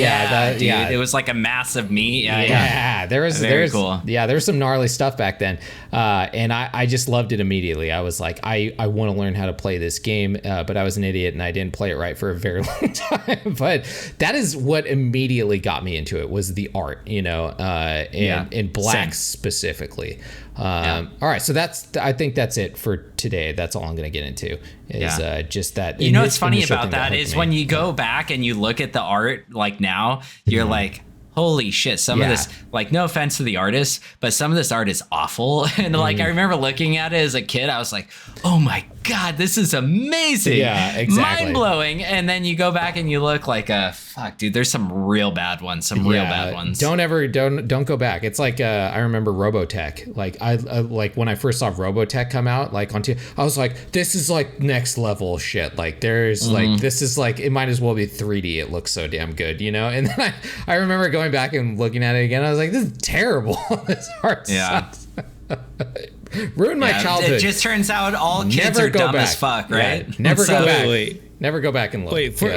It was like a massive meat. There's cool. Yeah, there was some gnarly stuff back then, and I just loved it immediately. I was like, I want to learn how to play this game, but I was an idiot and I didn't play it right for a very long time. But that is what immediately got me into it, was the art, you know, and black specifically. All right, so I think that's it for today. That's all I'm going to get into is just that. You know what's funny about that is when you go back and you look at the art like now, you're like, holy shit, some of this, like, no offense to the artist, but some of this art is awful. And like, I remember looking at it as a kid, I was like, oh my God, this is amazing. Yeah, exactly. Mind blowing. And then you go back and you look like, fuck, dude, there's some real bad ones, real bad ones. Don't go back. It's like, I remember Robotech. Like I like when I first saw Robotech come out, like I was like, this is like next level shit. Like there's like, this is like, it might as well be 3D. It looks so damn good, you know? And then I remember going back and looking at it again. I was like, this is terrible. This art sucks. Ruined my childhood. It just turns out all kids Never are go dumb back. as fuck, right? Yeah, never go back. Wait. Never go back and look. Wait for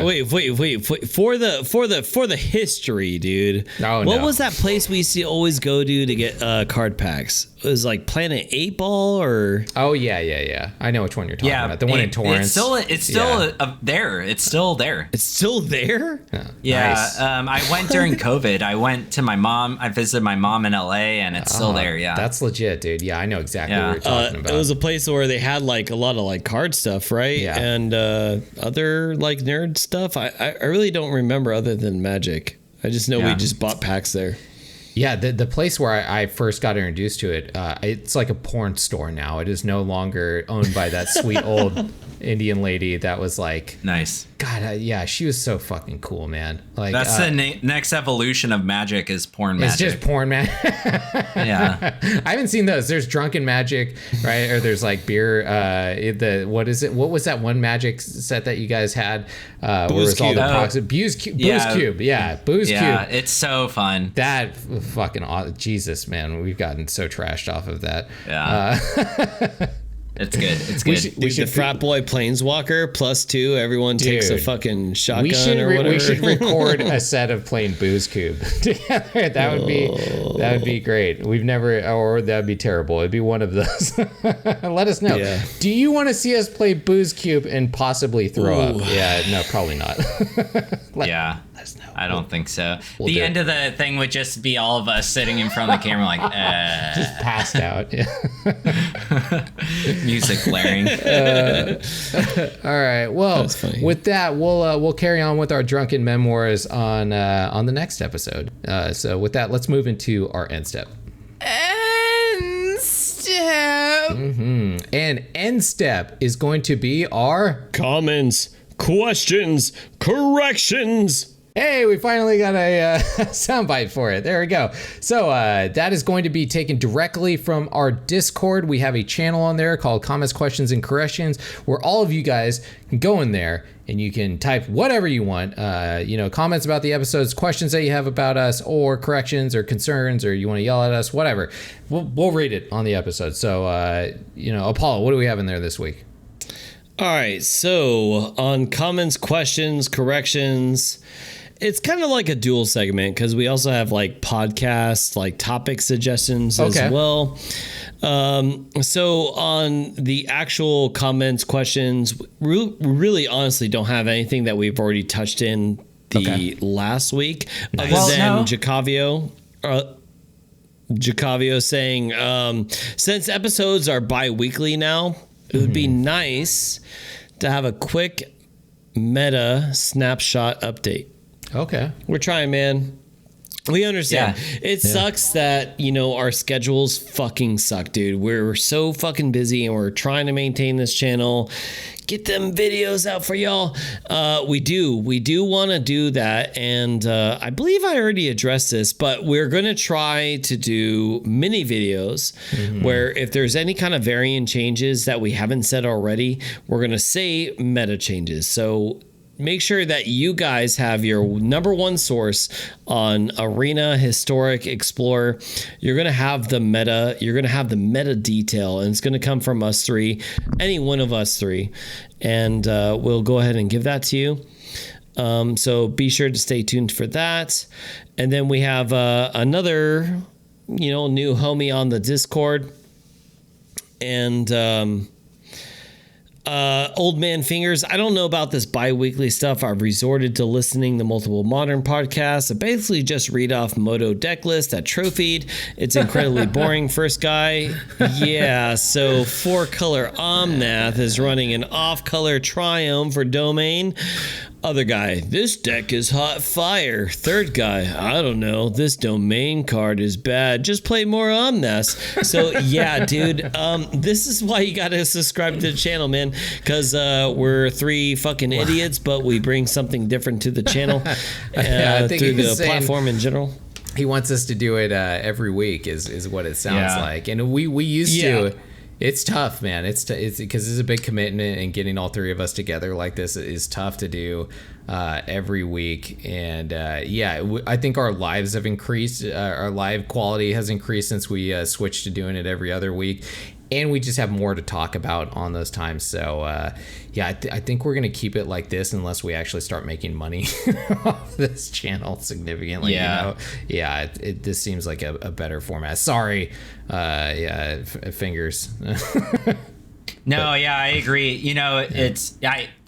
the history, dude. Oh, what no. was that place we used to always go to get card packs? It was like Planet 8 Ball or Oh yeah. I know which one you're talking about. The one in Torrance. It's still there. It's still there. It's still there? Yeah. Nice. I went during COVID. I went to my mom. I visited my mom in LA, and it's still there. Yeah. That's legit, dude. Yeah, I know exactly what you're talking about. It was a place where they had like a lot of like card stuff, right? Yeah. And other like nerd stuff. I really don't remember other than Magic. I just know we just bought packs there. Yeah, the place where I first got introduced to it, it's like a porn store now. It is no longer owned by that sweet old Indian lady that was like, nice. God, yeah, she was so fucking cool, man. Like that's the next evolution of magic is porn magic. It's just porn magic. Yeah, I haven't seen those. There's drunken magic, right? Or there's like beer. What is it? What was that one magic set that you guys had? Where it was all the proxy? Booze Cube. Yeah, Booze Cube. Yeah, it's so fun. That fucking Jesus, man, we've gotten so trashed off of that. Yeah. It's good. It's good. We should frat boy planeswalker +2. Everyone takes a fucking shotgun or whatever. We should record a set of playing Booze Cube together. That would be great. We've never, or that'd be terrible. It'd be one of those. Let us know. Yeah. Do you want to see us play Booze Cube and possibly throw up? Yeah, no, probably not. Let us know. I don't think so. The end of the thing would just be all of us sitting in front of the camera like, just passed out. Music blaring. All right. Well, with that, we'll carry on with our drunken memoirs on the next episode. So with that, let's move into our end step. End step. And end step is going to be our comments, questions, corrections. Hey, we finally got a soundbite for it. There we go. So that is going to be taken directly from our Discord. We have a channel on there called Comments, Questions, and Corrections, where all of you guys can go in there and you can type whatever you want. Comments about the episodes, questions that you have about us, or corrections or concerns, or you want to yell at us, whatever. We'll read it on the episode. So, Apollo, what do we have in there this week? All right. So on comments, questions, corrections, it's kind of like a dual segment because we also have like podcasts, like topic suggestions as well. So on the actual comments, questions, we really honestly don't have anything that we've already touched in the last week other than Jacavio saying, since episodes are bi-weekly now, it would be nice to have a quick meta snapshot update. Okay. We're trying, man. We understand. Yeah. It sucks that, our schedules fucking suck, dude. We're so fucking busy and we're trying to maintain this channel. Get them videos out for y'all. We do want to do that. And I believe I already addressed this, but we're going to try to do mini videos where if there's any kind of variant changes that we haven't said already, we're going to say meta changes. So make sure that you guys have your number one source on Arena, Historic, Explorer. You're going to have the meta. You're going to have the meta detail, and it's going to come from us three, any one of us three. And we'll go ahead and give that to you. So be sure to stay tuned for that. And then we have another, new homie on the Discord. And Old Man Fingers, I don't know about this bi-weekly stuff. I've resorted to listening to multiple modern podcasts. I basically just read off Moto deck list at Trophied. It's incredibly boring. First guy, so 4-color Omnath is running an off-color Triumph for Domain. Other guy, this deck is hot fire. Third guy, I don't know, this Domain card is bad. Just play more Omnaths. So yeah, dude, this is why you gotta subscribe to the channel, man, because we're 3 fucking idiots, but we bring something different to the channel through the platform in general. He wants us to do it every week is what it sounds like. And we used to. It's tough, man. It's because it's a big commitment, and getting all 3 of us together like this is tough to do every week. And I think our lives have increased. Our live quality has increased since we switched to doing it every other week. And we just have more to talk about on those times. So, I think we're going to keep it like this unless we actually start making money off this channel significantly. This seems like a better format. Sorry. Fingers. I agree.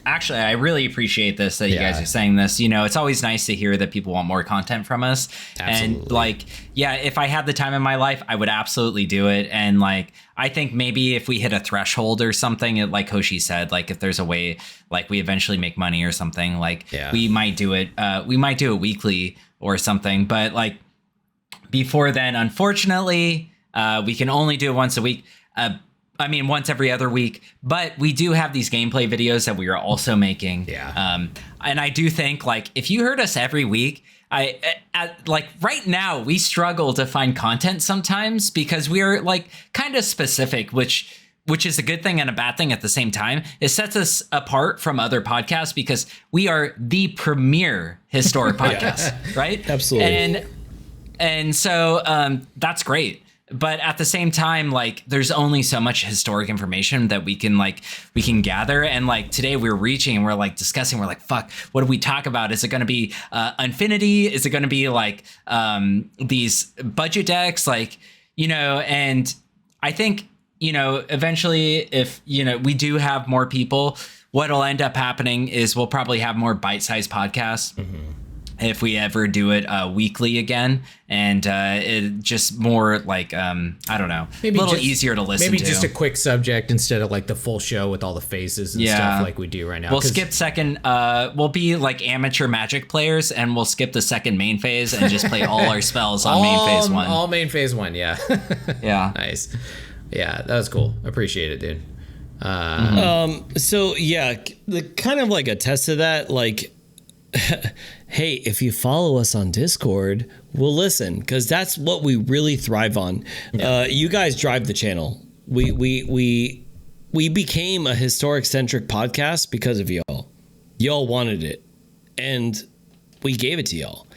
I really appreciate this that you guys are saying this. It's always nice to hear that people want more content from us. Absolutely. And if I had the time in my life, I would absolutely do it. And I think maybe if we hit a threshold or something, like Hoshi said, if there's a way, we eventually make money or something, we might do it. We might do it weekly or something. But before then, unfortunately, we can only do it once a week. Once every other week, but we do have these gameplay videos that we are also making. Yeah. And I do think, like, if you heard us every week, right now we struggle to find content sometimes because we are like kind of specific, which is a good thing and a bad thing at the same time. It sets us apart from other podcasts because we are the premier historic podcast, right? Absolutely. And so that's great. But at the same time, like, there's only so much historic information that we can gather. And like today we're reaching and we're like discussing, we're like, fuck, what do we talk about? Is it going to be Infinity? Is it going to be like these budget decks? Like, and I think, eventually if, we do have more people, what'll end up happening is we'll probably have more bite-sized podcasts. Mm-hmm. If we ever do it weekly again, and it just more like I don't know, maybe a little easier to listen to. Maybe just a quick subject instead of like the full show with all the phases and stuff like we do right now. We'll skip second. We'll be like amateur Magic players, and we'll skip the second main phase and just play all our spells on main phase 1. All main phase 1, yeah. Yeah. Nice. Yeah, that was cool. Appreciate it, dude. So yeah, kind of like a test of that, like. Hey, if you follow us on Discord, we'll listen because that's what we really thrive on. Yeah. You guys drive the channel. We became a historic centric podcast because of y'all. Y'all wanted it, and we gave it to y'all.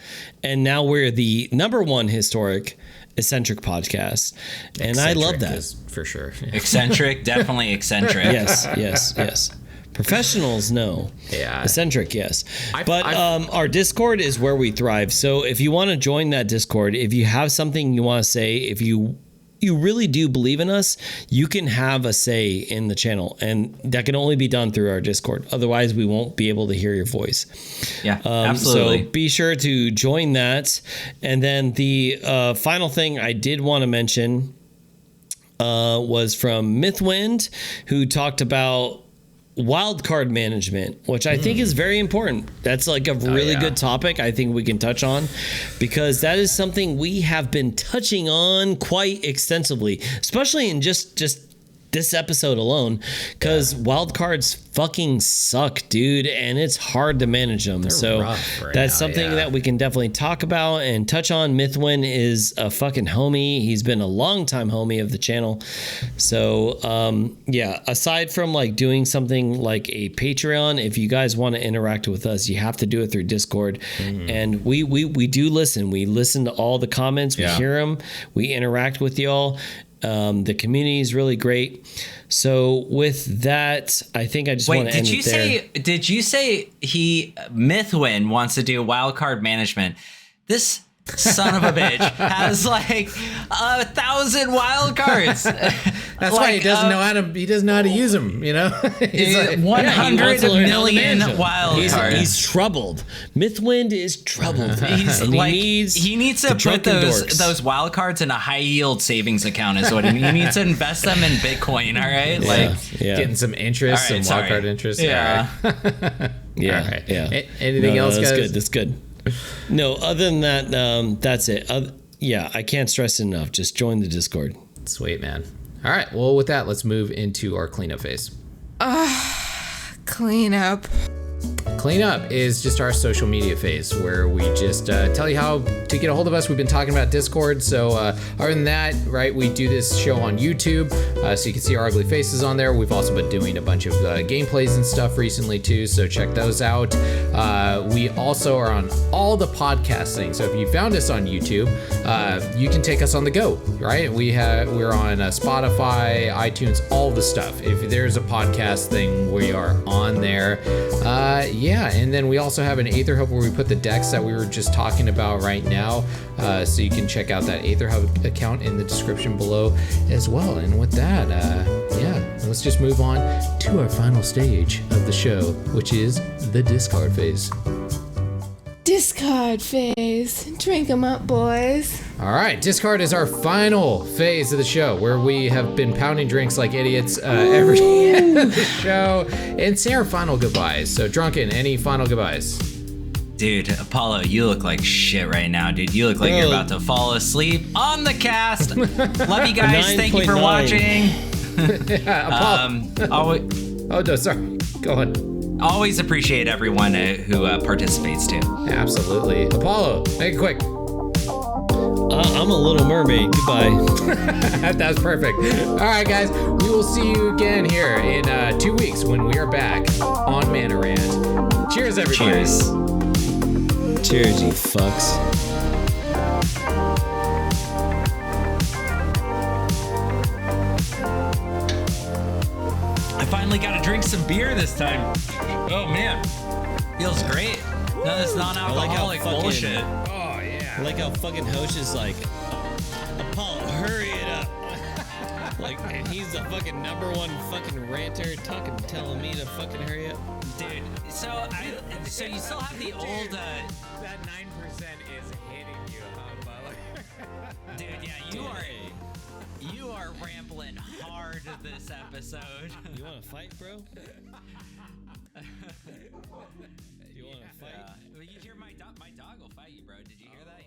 And now we're the #1 historic eccentric podcast, and I love that for sure. Yeah. Eccentric, definitely eccentric. Yes. Professionals, no. Yeah. Eccentric, yes. But our Discord is where we thrive. So if you want to join that Discord, if you have something you want to say, if you really do believe in us, you can have a say in the channel. And that can only be done through our Discord. Otherwise, we won't be able to hear your voice. Yeah, absolutely. So be sure to join that. And then the final thing I did want to mention was from Mythwind, who talked about wildcard management, which I think is very important. That's like a really good topic I think we can touch on, because that is something we have been touching on quite extensively, especially in just this episode alone, because wildcards fucking suck, dude, and it's hard to manage them. That's something that we can definitely talk about and touch on. Mythwin is a fucking homie. He's been a long time homie of the channel. So aside from like doing something like a Patreon, if you guys want to interact with us, you have to do it through Discord. And we do listen. We listen to all the comments. We hear them. We interact with y'all. The community is really great. So with that, I think I just want to end it there. Did you say Mythwin wants to do wildcard management? This son of a bitch has like 1,000 wild cards. That's why he doesn't know how to use them, He's like 100 million wild cards. He's troubled. Mythwind is troubled. He needs to put those wild cards in a high yield savings account is what he needs to invest them in Bitcoin, all right? Getting some interest, some wild card interest. Yeah. Anything else, guys? That's good. No, other than that, that's it. I can't stress it enough. Just join the Discord. Sweet, man. All right. Well, with that, let's move into our cleanup phase. Cleanup. Cleanup is just our social media phase where we just tell you how to get a hold of us. We've been talking about Discord. So other than that, right, we do this show on YouTube. So you can see our ugly faces on there. We've also been doing a bunch of gameplays and stuff recently too. So check those out. We also are on all the podcasting. So if you found us on YouTube, you can take us on the go, right? We're on Spotify, iTunes, all the stuff. If there's a podcast thing, we are on there. And then we also have an Aether Hub where we put the decks that we were just talking about right now. So you can check out that Aether Hub account in the description below as well. And with that, let's just move on to our final stage of the show, which is the discard phase. Discard phase. Drink 'em up, boys. All right, discard is our final phase of the show where we have been pounding drinks like idiots every end of the show and say our final goodbyes. So, Drunken, any final goodbyes? Dude, Apollo, you look like shit right now, dude. You look like you're about to fall asleep on the cast. Love you guys. Thank you for 9.9. watching. Apollo. Oh, no, sorry. Go on. Always appreciate everyone who participates too. Absolutely. Apollo, make it quick. I'm a little mermaid. Goodbye. That was perfect. All right, guys. We will see you again here in 2 weeks when we are back on Mana Rant. Cheers, everybody. Cheers. Cheers, you fucks. I finally got to drink some beer this time. Oh man, feels great. None of this non-alcoholic bullshit. Oh, yeah. I like how fucking Hosh is like, Apollo, hurry it up. Like, and he's the fucking number one fucking ranter telling me to fucking hurry up. Dude, so you still have the old That 9% is hitting you, huh, Butler? dude, yeah, you are rambling hard this episode. You want to fight, bro? You want to fight? You hear my dog will fight you, bro. Did you hear that?